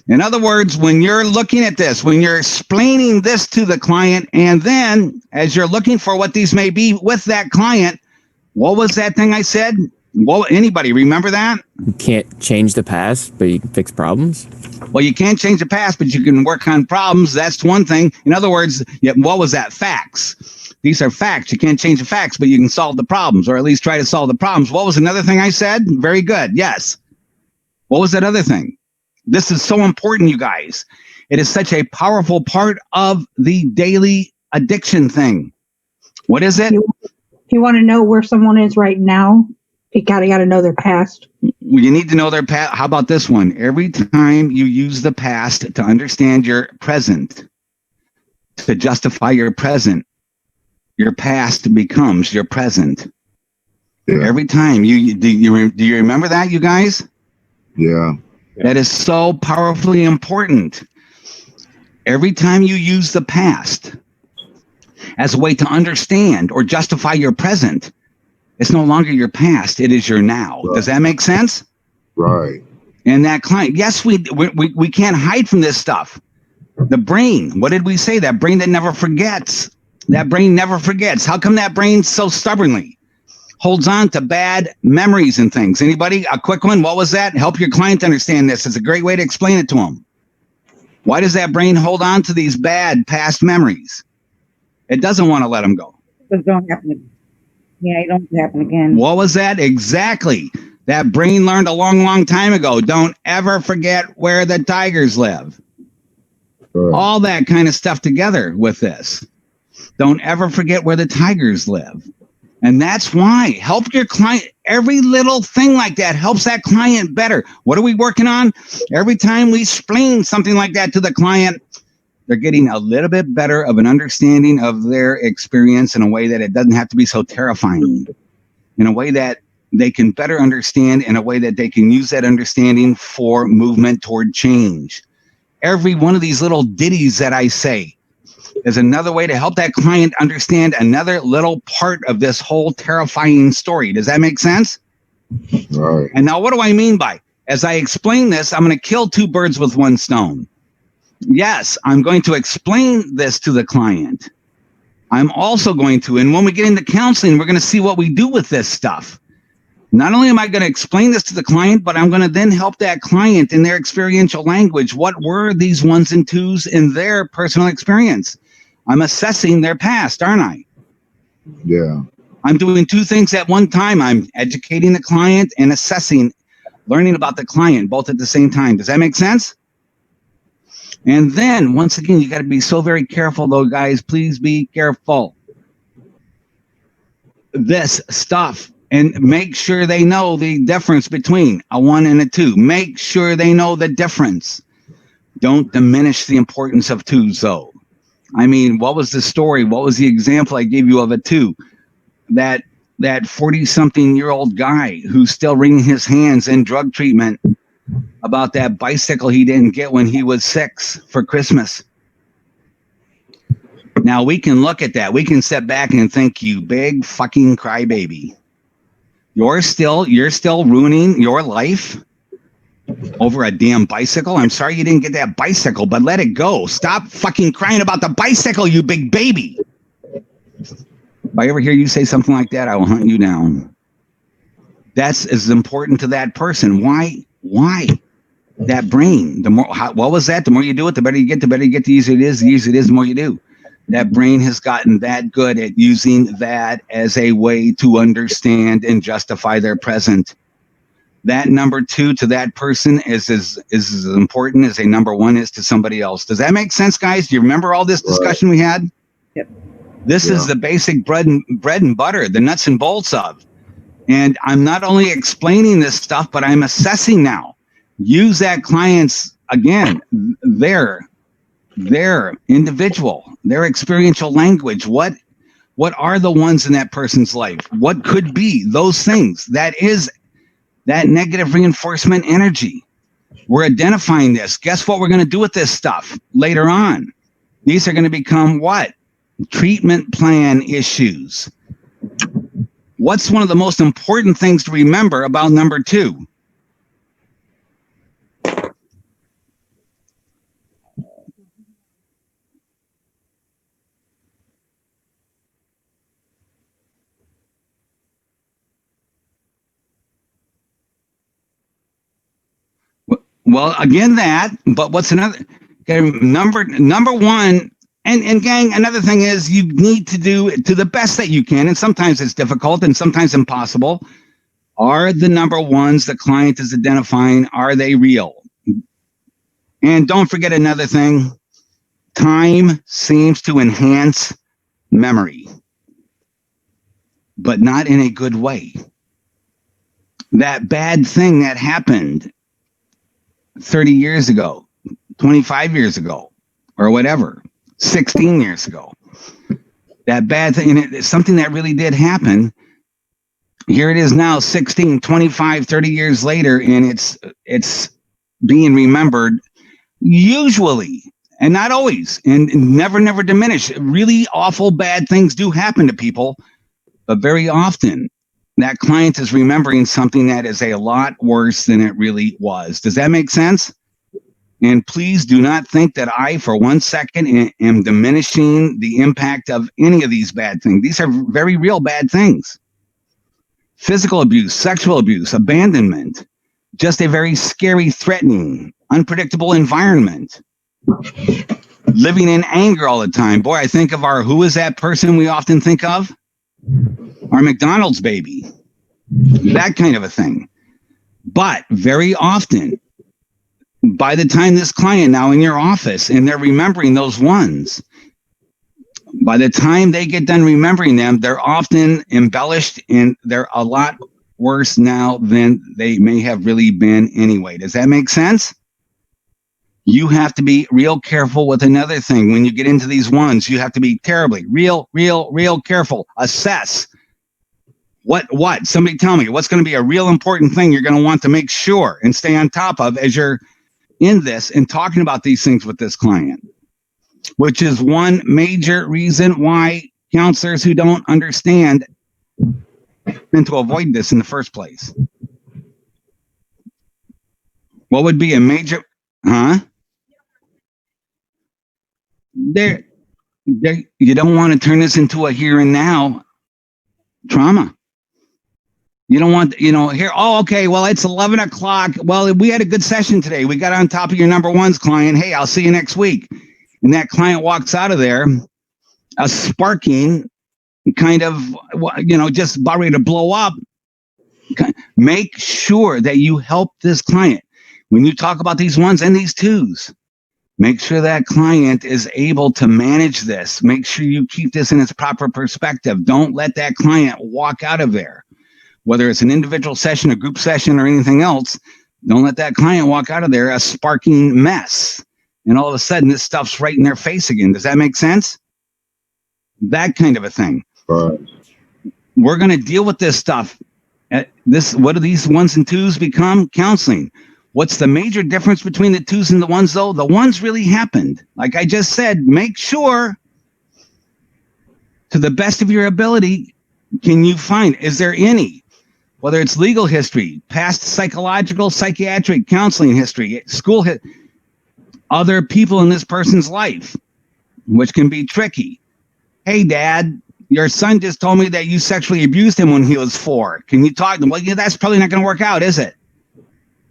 in other words, when you're looking at this, when you're explaining this to the client, and then as you're looking for what these may be with that client, what was that thing I said? Well, anybody remember that? You can't change the past, but you can fix problems. Well, you can't change the past, but you can work on problems. That's one thing. In other words, what was that? Facts. These are facts. You can't change the facts, but you can solve the problems, or at least try to solve the problems. What was another thing I said? Very good. Yes. What was that other thing? This is so important, you guys. It is such a powerful part of the daily addiction thing. What is it? If you want to know where someone is right now, you got to know their past. You need to know their past. How about this one? Every time you use the past to understand your present, to justify your present, your past becomes your present. Yeah. Every time do you remember that, you guys? Yeah. That is so powerfully important. Every time you use the past as a way to understand or justify your present, it's no longer your past, it is your now. Right. Does that make sense? Right. And that client, yes, we can't hide from this stuff. The brain, what did we say? That brain that never forgets. That brain never forgets. How come that brain so stubbornly holds on to bad memories and things? Anybody? A quick one. What was that? Help your client understand this. It's a great way to explain it to them. Why does that brain hold on to these bad past memories? It doesn't want to let them go. This don't happen again. Yeah, it don't happen again. What was that? Exactly. That brain learned a long, long time ago. Don't ever forget where the tigers live. Right. All that kind of stuff together with this. Don't ever forget where the tigers live. And that's why help your client. Every little thing like that helps that client better. What are we working on? Every time we explain something like that to the client, they're getting a little bit better of an understanding of their experience in a way that it doesn't have to be so terrifying, in a way that they can better understand, in a way that they can use that understanding for movement toward change. Every one of these little ditties that I say is another way to help that client understand another little part of this whole terrifying story. Does that make sense? Right. And now what do I mean by, as I explain this, I'm going to kill two birds with one stone. Yes, I'm going to explain this to the client. I'm also going to, and when we get into counseling, we're going to see what we do with this stuff. Not only am I going to explain this to the client, but I'm going to then help that client in their experiential language. What were these ones and twos in their personal experience? I'm assessing their past, aren't I? Yeah. I'm doing two things at one time. I'm educating the client and assessing, learning about the client, both at the same time. Does that make sense? And then, once again, you got to be so very careful, though, guys. Please be careful. This stuff. And make sure they know the difference between a 1 and a 2. Make sure they know the difference. Don't diminish the importance of 2s, though. I mean, what was the story? What was the example I gave you of a 2? That 40-something-year-old guy who's still wringing his hands in drug treatment about that bicycle he didn't get when he was 6 for Christmas. Now we can look at that. We can step back and think, you big fucking crybaby. You're still ruining your life over a damn bicycle. I'm sorry you didn't get that bicycle, but let it go. Stop fucking crying about the bicycle, you big baby. If I ever hear you say something like that, I will hunt you down. That's as important to that person. Why? That brain. The more, what was that? The more you do it, the better you get. The better you get, the easier it is. The easier it is, the more you do. That brain has gotten that good at using that as a way to understand and justify their present. That number 2 to that person is as important as a number 1 is to somebody else. Does that make sense, guys? Do you remember all this discussion we had? Yep. This is the basic bread and butter, the nuts and bolts of. And I'm not only explaining this stuff, but I'm assessing now. Use that client's, again, their individual, their experiential language. What are the ones in that person's life? What could be those things? That is that negative reinforcement energy. We're identifying this. Guess what we're going to do with this stuff later on? These are going to become what? Treatment plan issues. What's one of the most important things to remember about number 2? Well, again, but what's another? Okay, number 1, and gang, another thing is you need to do to the best that you can, and sometimes it's difficult and sometimes impossible. Are the number 1s the client is identifying, are they real? And don't forget another thing, time seems to enhance memory, but not in a good way. That bad thing that happened 30 years ago, 25 years ago, or whatever, 16 years ago. That bad thing, and it's something that really did happen. Here it is now, 16, 25, 30 years later, and it's being remembered usually, and not always, and never diminish. Really awful bad things do happen to people, but very often that client is remembering something that is a lot worse than it really was. Does that make sense? And please do not think that I, for 1 second, am diminishing the impact of any of these bad things. These are very real bad things. Physical abuse, sexual abuse, abandonment, just a very scary, threatening, unpredictable environment. Living in anger all the time. Boy, I think of who is that person we often think of? Our McDonald's baby, that kind of a thing. But very often, by the time this client now in your office and they're remembering those ones, by the time they get done remembering them, they're often embellished and they're a lot worse now than they may have really been anyway. Does that make sense? You have to be real careful with another thing. When you get into these ones, you have to be terribly real careful. Assess what somebody tell me what's going to be a real important thing you're going to want to make sure and stay on top of as you're in this and talking about these things with this client, which is one major reason why counselors who don't understand tend to avoid this in the first place. What would be a major, you don't want to turn this into a here and now trauma. You don't want, here, okay, well, it's 11 o'clock. Well, we had a good session today. We got on top of your number ones client. Hey, I'll see you next week. And that client walks out of there, a sparking kind of, just about ready to blow up. Make sure that you help this client. When you talk about these ones and these twos, make sure that client is able to manage this. Make sure you keep this in its proper perspective. Don't let that client walk out of there. Whether it's an individual session, a group session, or anything else, don't let that client walk out of there a sparking mess. And all of a sudden, this stuff's right in their face again. Does that make sense? That kind of a thing. Right. We're going to deal with this stuff. What do these ones and twos become? Counseling. What's the major difference between the twos and the ones, though? The ones really happened. Like I just said, make sure to the best of your ability, can you find, is there any, whether it's legal history, past psychological, psychiatric, counseling history, other people in this person's life, which can be tricky. Hey, Dad, your son just told me that you sexually abused him when he was 4. Can you talk to him? Well, yeah, that's probably not going to work out, is it?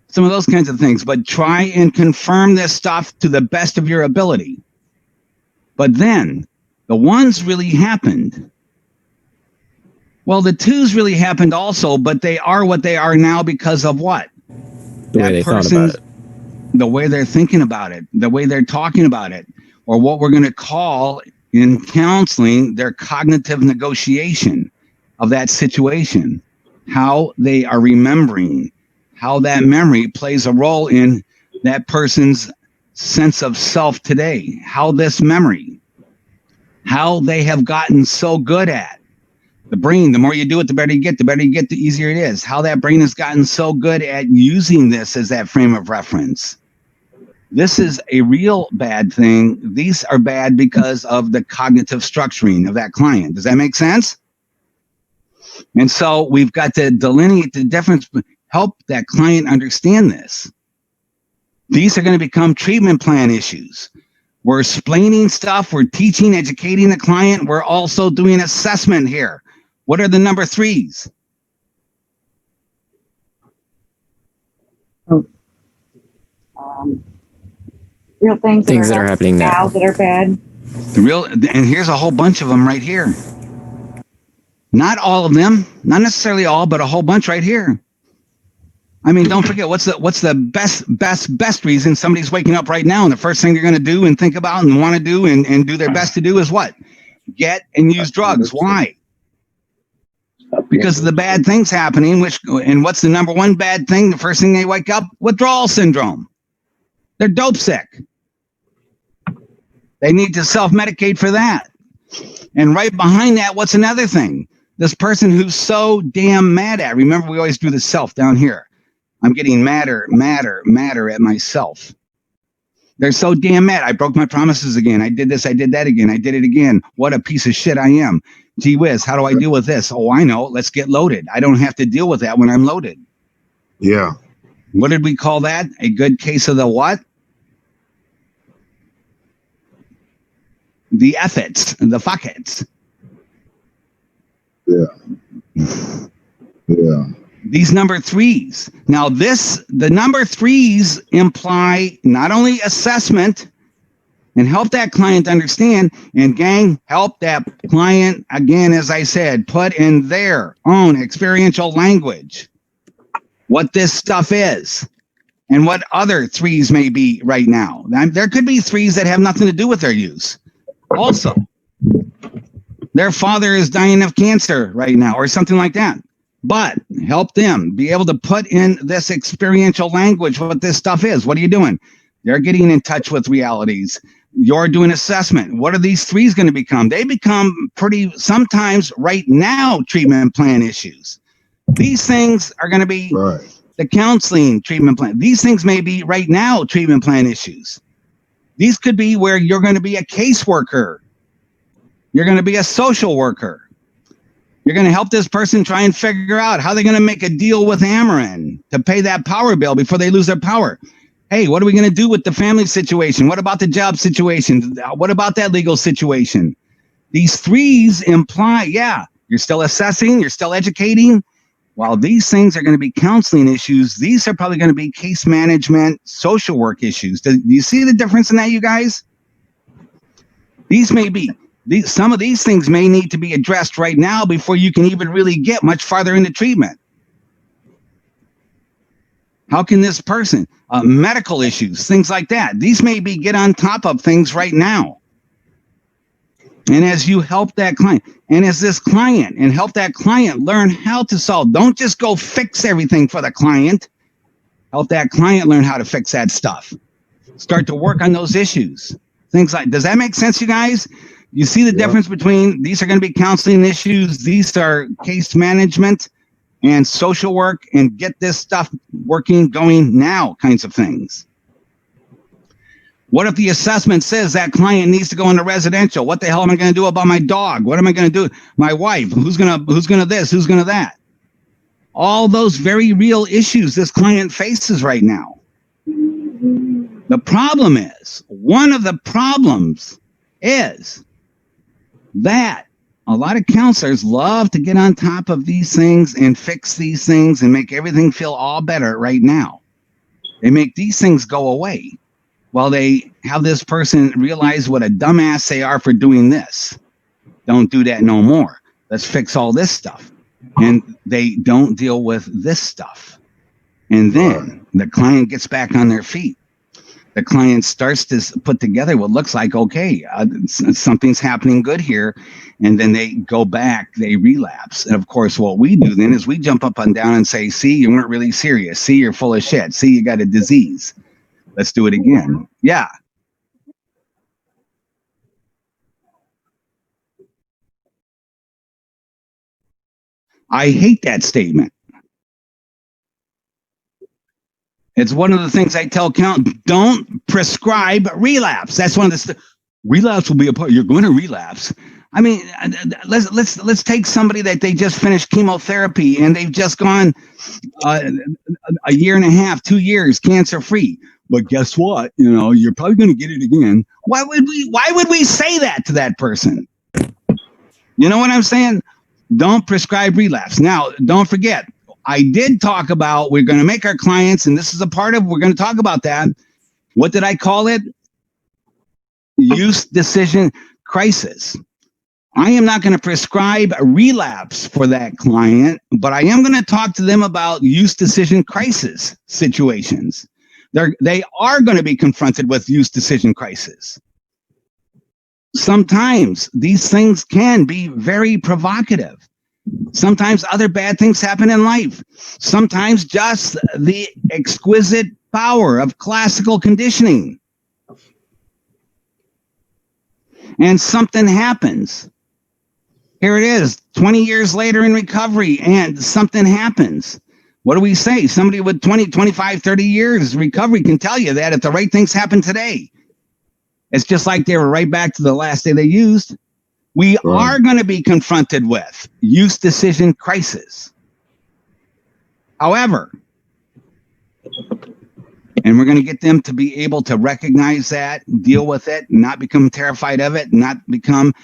Some of those kinds of things. But try and confirm this stuff to the best of your ability. But then, the ones really happened. Well, the 2s really happened also, but they are what they are now because of what? The way they thought about it. The way they're thinking about it, the way they're talking about it, or what we're going to call in counseling their cognitive negotiation of that situation, how they are remembering, how that memory plays a role in that person's sense of self today, how this memory, how they have gotten so good at the brain. The more you do it, the better you get, the easier it is. How that brain has gotten so good at using this as that frame of reference. This is a real bad thing. These are bad because of the cognitive structuring of that client. Does that make sense? And so we've got to delineate the difference, help that client understand this. These are going to become treatment plan issues. We're explaining stuff. We're teaching, educating the client. We're also doing assessment here. What are the number 3s? Real things that are happening now that are bad. And here's a whole bunch of them right here. Not all of them, not necessarily all, but a whole bunch right here. I mean, don't forget, what's the best reason somebody's waking up right now, and the first thing they're going to do and think about and want to do and do their best to do is what? Get and use drugs. Why? Because of the bad things happening. And what's the number 1 bad thing? The first thing they wake up, withdrawal syndrome. They're dope sick. They need to self-medicate for that. And right behind that, what's another thing? This person who's so damn mad at, remember we always do the self down here. I'm getting madder at myself. They're so damn mad. I broke my promises again. I did this, I did that again. I did it again. What a piece of shit I am. Gee whiz, how do I deal with this? Oh, I know. Let's get loaded. I don't have to deal with that when I'm loaded. Yeah. What did we call that? A good case of the what? The F-its, the fuck-its. Yeah. Yeah. These number 3s. Now the number 3s imply not only assessment and help that client understand, and gang, help that client, again, as I said, put in their own experiential language what this stuff is and what other 3s may be right now. There could be 3s that have nothing to do with their use. Also, their father is dying of cancer right now or something like that. But help them be able to put in this experiential language what this stuff is. What are you doing? They're getting in touch with realities. You're doing assessment. What are these 3s going to become? They become sometimes right now treatment plan issues. These things are going to be the counseling treatment plan. These things may be right now treatment plan issues. These could be where you're going to be a caseworker. You're going to be a social worker. You're going to help this person try and figure out how they're going to make a deal with Ameren to pay that power bill before they lose their power. Hey, what are we going to do with the family situation? What about the job situation? What about that legal situation? These 3s imply, yeah, you're still assessing, you're still educating. While these things are going to be counseling issues, these are probably going to be case management, social work issues. Do you see the difference in that, you guys? These may be. Some of these things may need to be addressed right now before you can even really get much farther into treatment. How can this person, medical issues, things like that, these may be get on top of things right now. And as you help that client, and as this client, and help that client learn how to solve, don't just go fix everything for the client. Help that client learn how to fix that stuff. Start to work on those issues. Things like, does that make sense, you guys? You see the difference between these are going to be counseling issues, these are case management and social work, and get this stuff working, going now kinds of things. What if the assessment says that client needs to go into residential? What the hell am I going to do about my dog? What am I going to do? My wife, who's going to this? Who's going to that? All those very real issues this client faces right now. The problem is, one of the problems is that a lot of counselors love to get on top of these things and fix these things and make everything feel all better right now. They make these things go away while they have this person realize what a dumbass they are for doing this. Don't do that no more. Let's fix all this stuff. And they don't deal with this stuff. And then the client gets back on their feet. The client starts to put together what looks like, okay, something's happening good here. And then they go back, they relapse. And of course, what we do then is we jump up and down and say, see, you weren't really serious. See, you're full of shit. See, you got a disease. Let's do it again. Yeah. I hate that statement. It's one of the things I tell don't prescribe relapse. That's one of the relapse will be a part. You're going to relapse. I mean, let's take somebody that they just finished chemotherapy and they've just gone a year and a half, 2 years, cancer free. But guess what? You know, you're probably going to get it again. Why would we say that to that person? You know what I'm saying? Don't prescribe relapse. Now, don't forget, I did talk about we're going to make our clients, and this is a part of, we're going to talk about that. What did I call it? Use decision crisis. I am not going to prescribe a relapse for that client, but I am going to talk to them about use decision crisis situations. They are going to be confronted with use decision crisis. Sometimes these things can be very provocative. Sometimes other bad things happen in life. Sometimes just the exquisite power of classical conditioning. And something happens. Here it is, 20 years later in recovery, and something happens. What do we say? Somebody with 20, 25, 30 years recovery can tell you that if the right things happen today, it's just like they were right back to the last day they used. We are going to be confronted with use decision crisis. However, and we're going to get them to be able to recognize that, deal with it, not become terrified of it, not become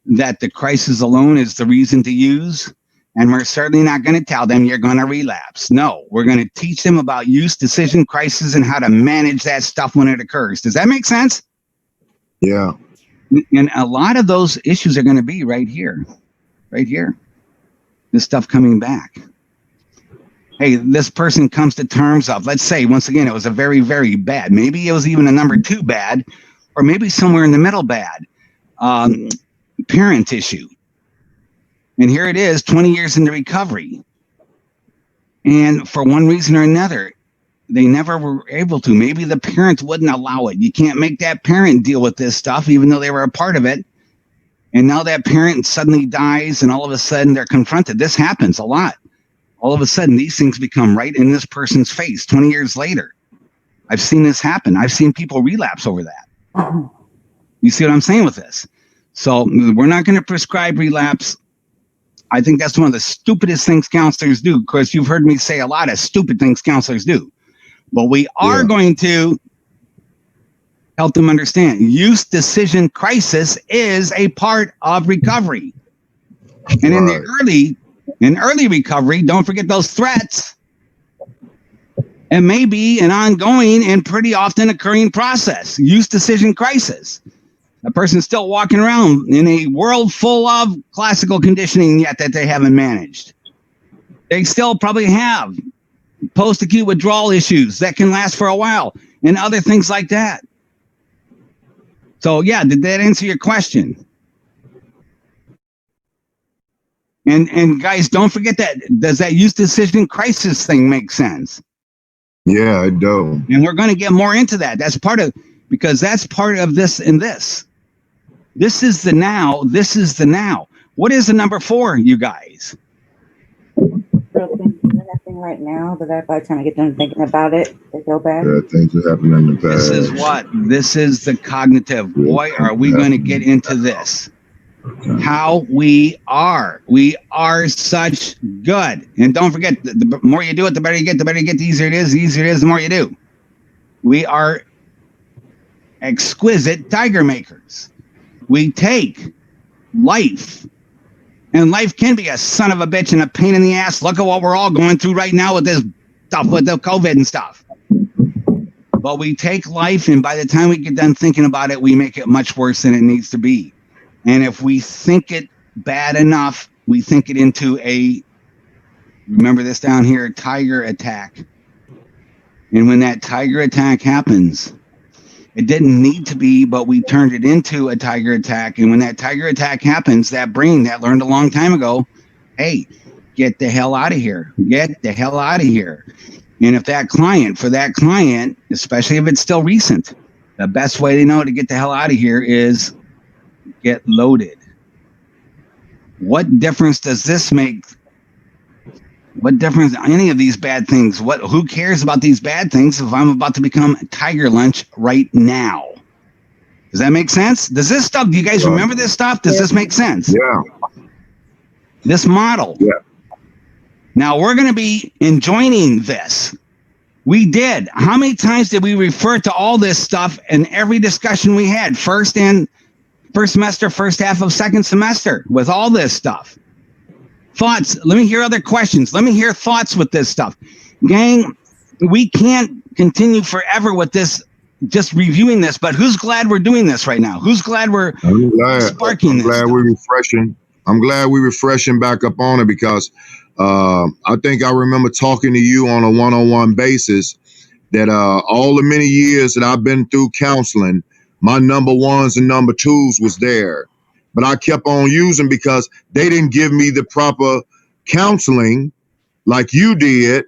that the crisis alone is the reason to use. And we're certainly not going to tell them you're going to relapse. No, we're going to teach them about use decision crisis and how to manage that stuff when it occurs. Does that make sense? Yeah. And a lot of those issues are going to be right here. This stuff coming back. Hey, this person comes to terms of, let's say, once again, it was a very, very bad. Maybe it was even a number 2 bad, or maybe somewhere in the middle bad. Parent issue. And here it is, 20 years into recovery. And for one reason or another, they never were able to. Maybe the parents wouldn't allow it. You can't make that parent deal with this stuff, even though they were a part of it. And now that parent suddenly dies, and all of a sudden they're confronted. This happens a lot. All of a sudden, these things become right in this person's face 20 years later. I've seen this happen. I've seen people relapse over that. You see what I'm saying with this? So we're not going to prescribe relapse. I think that's one of the stupidest things counselors do. Of course, you've heard me say a lot of stupid things counselors do. But we are going to help them understand use decision crisis is a part of recovery. And in the early recovery, don't forget those threats. It may be an ongoing and pretty often occurring process. Use decision crisis. A person's still walking around in a world full of classical conditioning yet that they haven't managed. They still probably have post-acute withdrawal issues that can last for a while and other things like that. So yeah, did that answer your question? And guys, don't forget that. Does that use decision crisis thing make sense? Yeah, it does. And we're going to get more into that. That's part of, because that's part of this and this. This is the now. This is the now. What is the number 4, you guys? real things that are happening right now, but by the time I get done thinking about it, they feel bad. Bad things are happening in the past. This is what? This is the cognitive. Boy, are we going to get into this. How we are. We are such good. And don't forget, the more you do it, the better you get. The better you get, the easier it is. The easier it is, the more you do. We are exquisite tiger makers. We take life, and life can be a son of a bitch and a pain in the ass. Look at what we're all going through right now with this stuff, with the COVID and stuff. But we take life, and by the time we get done thinking about it, we make it much worse than it needs to be. And if we think it bad enough, we think it into a, remember this down here, tiger attack. And when that tiger attack happens, it didn't need to be, but we turned it into a tiger attack. And when that tiger attack happens, that brain that learned a long time ago, hey, get the hell out of here. Get the hell out of here. And if that client, for that client, especially if it's still recent, the best way to know to get the hell out of here is get loaded. What difference does this make? What difference, any of these bad things? Who cares about these bad things if I'm about to become tiger lunch right now? Does that make sense? Does this stuff, do you guys remember this stuff? Does this make sense? Yeah. This model. Yeah. Now we're going to be enjoining this. We did. How many times did we refer to all this stuff in every discussion we had? First semester, first half of second semester with all this stuff. Thoughts. Let me hear other questions. Let me hear thoughts with this stuff. Gang, we can't continue forever with this, just reviewing this, but who's glad we're doing this right now? Who's glad we're sparking this? I'm glad we're refreshing back up on it, because I think I remember talking to you on a one-on-one basis that all the many years that I've been through counseling, my number ones and number twos was there. But I kept on using because they didn't give me the proper counseling like you did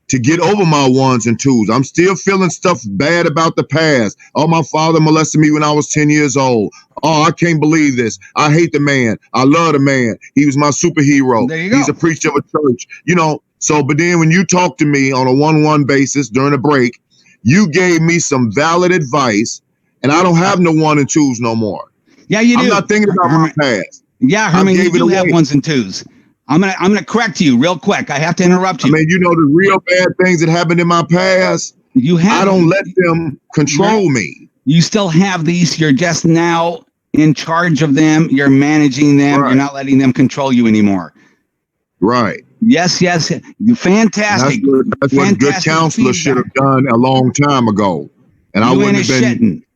to get over my ones and twos. I'm still feeling stuff bad about the past. Oh, my father molested me when I was 10 years old. Oh, I can't believe this. I hate the man. I love the man. He was my superhero. There you go. He's a preacher of a church. You know, so, but then when you talk to me on a one-on-one basis during a break, you gave me some valid advice, and I don't have no one and twos no more. Yeah, you do. I'm not thinking about my past. Yeah, Herman, you do have ones and twos. I'm gonna correct you real quick. I have to interrupt you. I mean, you know, the real bad things that happened in my past, I don't let them control me. You still have these. You're just now in charge of them. You're managing them. Right. You're not letting them control you anymore. Right. Yes. Fantastic. That's what a good counselor should have done a long time ago. And I wouldn't have been.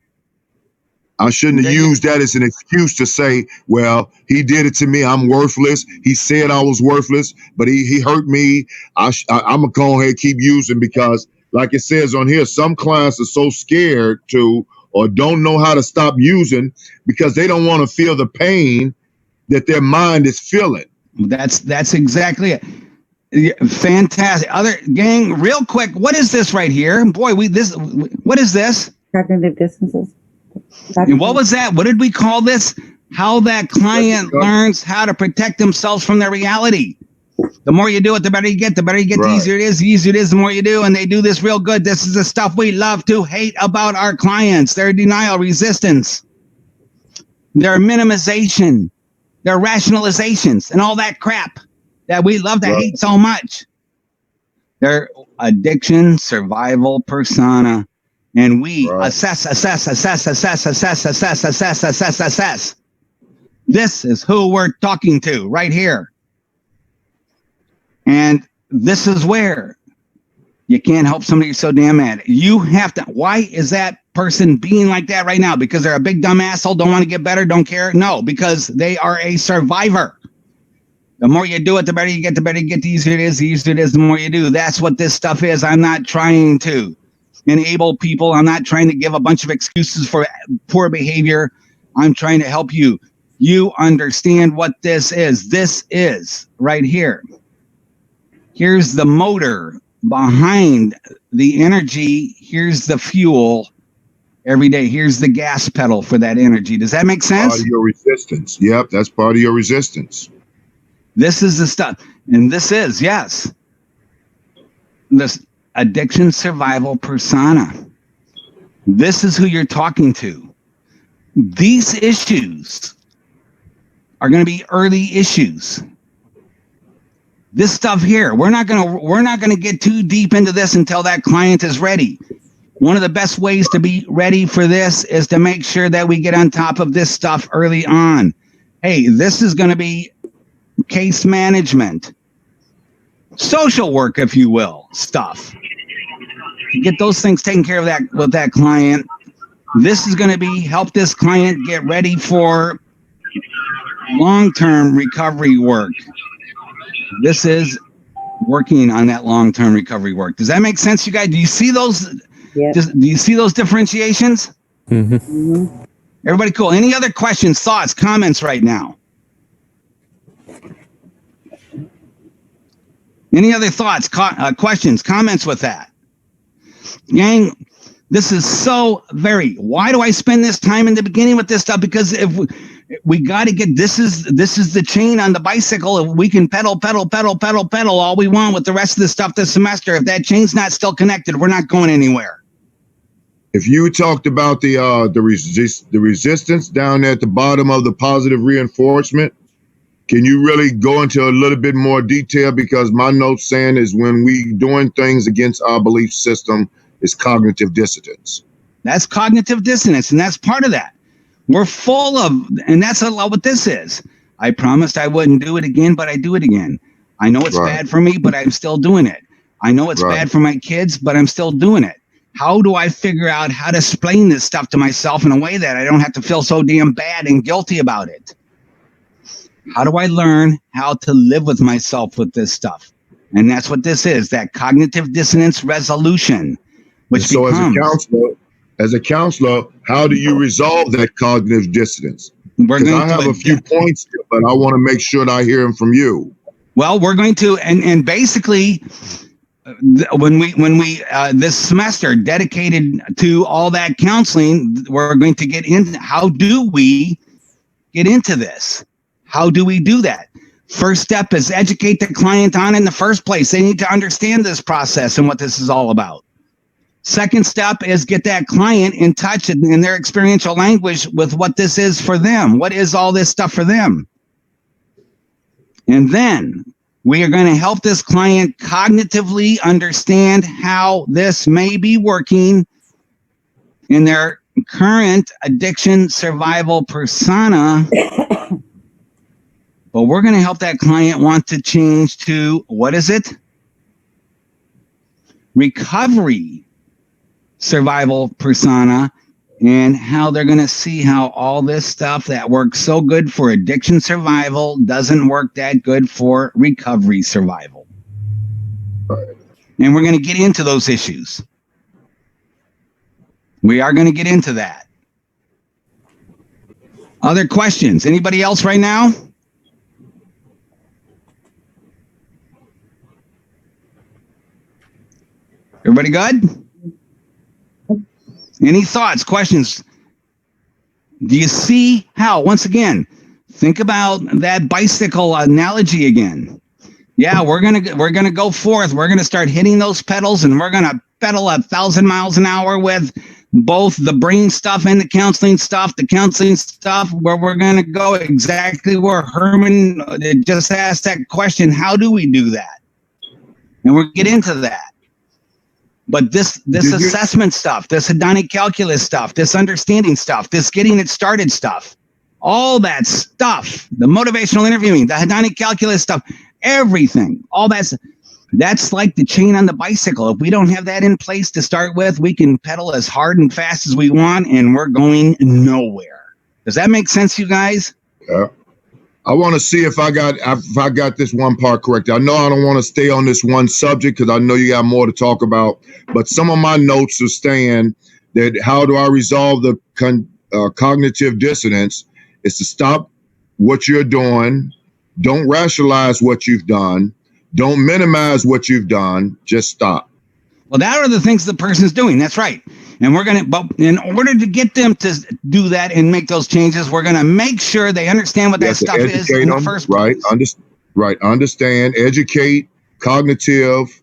I shouldn't have used that as an excuse to say, well, he did it to me. I'm worthless. He said I was worthless, but he hurt me. I'm going to go ahead and keep using, because like it says on here, some clients are so scared to, or don't know how to stop using because they don't want to feel the pain that their mind is feeling. That's exactly it. Fantastic. Other gang, real quick, what is this right here? Boy, what is this? Cognitive dissonance. And what was that? What did we call this? How that client learns how to protect themselves from their reality. The more you do it, the better you get. The better you get, the easier it is. The easier it is, the more you do. And they do this real good. This is the stuff we love to hate about our clients. Their denial, resistance, their minimization, their rationalizations, and all that crap that we love to hate so much. Their addiction, survival persona. And we assess. This is who we're talking to right here. And this is where you can't help somebody so damn mad. You have to. Why is that person being like that right now? Because they're a big dumb asshole, don't want to get better, don't care? No, because they are a survivor. The more you do it, the better you get, the easier it is, the more you do. That's what this stuff is. I'm not trying to enable people. I'm not trying to give a bunch of excuses for poor behavior. I'm trying to help you. You understand what this is. This is right here. Here's the motor behind the energy. Here's the fuel every day. Here's the gas pedal for that energy. Does that make sense? Part of your resistance. Yep, that's part of your resistance. This is the stuff. And this is, yes. this addiction survival persona. This is who you're talking to. These issues are going to be early issues. This stuff here, we're not going to get too deep into this until that client is ready. One of the best ways to be ready for this is to make sure that we get on top of this stuff early on. Hey, this is going to be case management, social work, if you will, stuff. To get those things taken care of that with that client. This is going to be help this client get ready for long-term recovery work. This is working on that long-term recovery work. Does that make sense, you guys? Do you see those? Yeah. Do you see those differentiations? Mm-hmm. Everybody cool. Any other questions, thoughts, comments right now? Any other thoughts, questions, comments with that? Gang, this is so why do I spend this time in the beginning with this stuff? Because if we got to get, this is the chain on the bicycle. If we can pedal all we want with the rest of the stuff this semester, if that chain's not still connected, we're not going anywhere. If you talked about the resistance down at the bottom of the positive reinforcement, can you really go into a little bit more detail? Because my notes saying is when we doing things against our belief system, it's cognitive dissonance. That's cognitive dissonance, and that's part of that. We're full of, and that's a lot what this is. I promised I wouldn't do it again, but I do it again. I know it's bad for me, but I'm still doing it. I know it's bad for my kids, but I'm still doing it. How do I figure out how to explain this stuff to myself in a way that I don't have to feel so damn bad and guilty about it? How do I learn how to live with myself with this stuff? And that's what this is, that cognitive dissonance resolution. Which so as a counselor, how do you resolve that cognitive dissonance? Because I have a few points, but I want to make sure that I hear them from you. Well, we're going to, and basically, when we this semester dedicated to all that counseling, we're going to get into how do we get into this? How do we do that? First step is educate the client on it in the first place. They need to understand this process and what this is all about. Second step is get that client in touch in their experiential language with what this is for them. What is all this stuff for them? And then we are going to help this client cognitively understand how this may be working in their current addiction survival persona. But we're going to help that client want to change to, what is it? Recovery survival persona, and how they're going to see how all this stuff that works so good for addiction survival doesn't work that good for recovery survival. And we're going to get into those issues. We are going to get into that. Other questions? Anybody else right now? Everybody good? Any thoughts, questions? Do you see how, once again, think about that bicycle analogy again. Yeah, we're gonna go forth. We're gonna start hitting those pedals, and we're gonna pedal 1,000 miles an hour with both the brain stuff and the counseling stuff. The counseling stuff, where we're gonna go exactly where Herman just asked that question. How do we do that? And we'll get into that. But this assessment stuff, this hedonic calculus stuff, this understanding stuff, this getting it started stuff, all that stuff, the motivational interviewing, the hedonic calculus stuff, everything, all that's like the chain on the bicycle. If we don't have that in place to start with, we can pedal as hard and fast as we want, and we're going nowhere. Does that make sense, you guys? Yeah. I want to see if I got this one part correct. I know I don't want to stay on this one subject because I know you got more to talk about. But some of my notes are saying that how do I resolve the cognitive dissonance is to stop what you're doing. Don't rationalize what you've done. Don't minimize what you've done. Just stop. Well, that are the things the person's doing. That's right. And but in order to get them to do that and make those changes, we're going to make sure they understand what that stuff is in the first place. Right. Understand, educate, cognitive,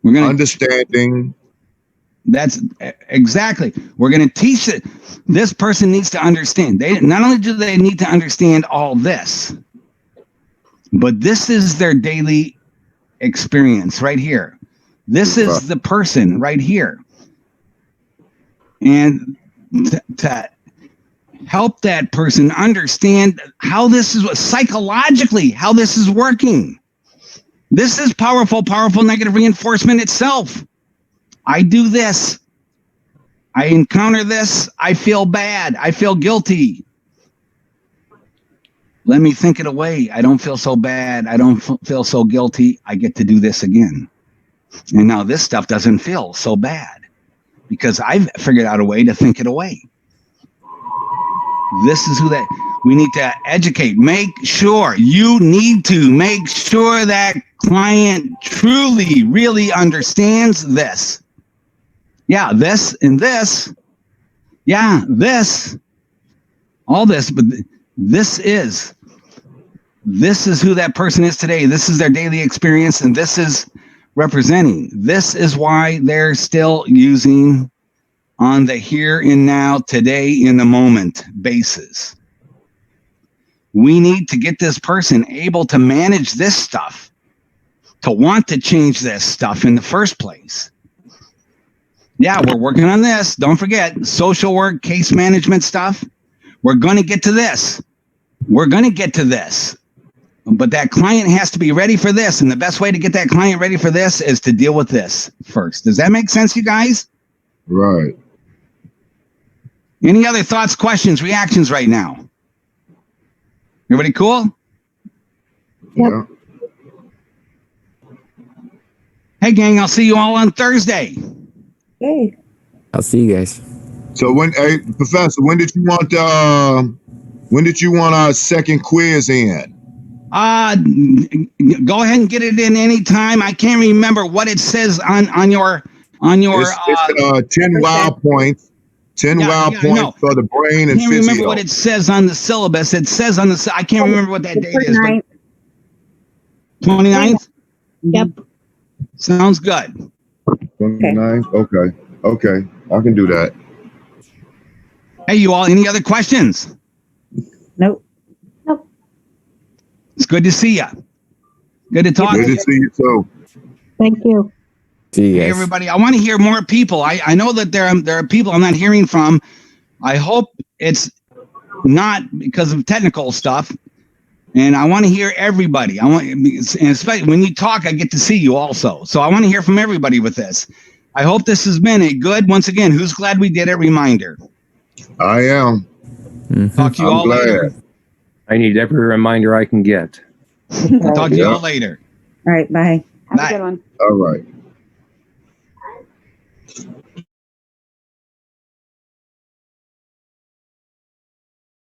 We're going to understanding. That's exactly. We're going to teach it. This person needs to understand. They not only do they need to understand all this, but this is their daily experience right here. This is the person right here. And to help that person understand how this is psychologically, how this is working. This is powerful negative reinforcement itself. I do this. I encounter this. I feel bad. I feel guilty. Let me think it away. I don't feel so bad. I don't feel so guilty. I get to do this again. And now this stuff doesn't feel so bad because I've figured out a way to think it away. This is who that we need to educate. Make sure you need to make sure that client truly, really understands this. Yeah, this and this. Yeah, this. All this, but this is who that person is today. This is their daily experience, and this is representing. This is why they're still using on the here and now, today, in the moment basis. We need to get this person able to manage this stuff, to want to change this stuff in the first place. Yeah, we're working on this. Don't forget, social work, case management stuff. We're going to get to this. We're going to get to this. But that client has to be ready for this. And the best way to get that client ready for this is to deal with this first. Does that make sense, you guys? Right. Any other thoughts, questions, reactions right now? Everybody cool? Yeah. Hey, gang, I'll see you all on Thursday. Hey. I'll see you guys. So hey, Professor, when did you want our second quiz in? Go ahead and get it in anytime. I can't remember what it says on your it's 10 wow points. 10 wow points for the brain and physio. I can't remember what it says on the syllabus. It says on the I can't remember what that date is. 29th? Yep. Sounds good. 29th? Okay. I can do that. Hey, you all, any other questions? Nope. It's good to see you. Good to talk. Good to see you too. Thank you. See you guys. Hey, everybody, I want to hear more people. I know that there are people I'm not hearing from. I hope it's not because of technical stuff. And I want to hear everybody. And especially when you talk, I get to see you also. So I want to hear from everybody with this. I hope this has been a good, once again, who's glad we did it reminder. I am. Talk to you all later. I need every reminder I can get. I'll talk to you all later. All right. Bye. Have Bye. a good one. All right.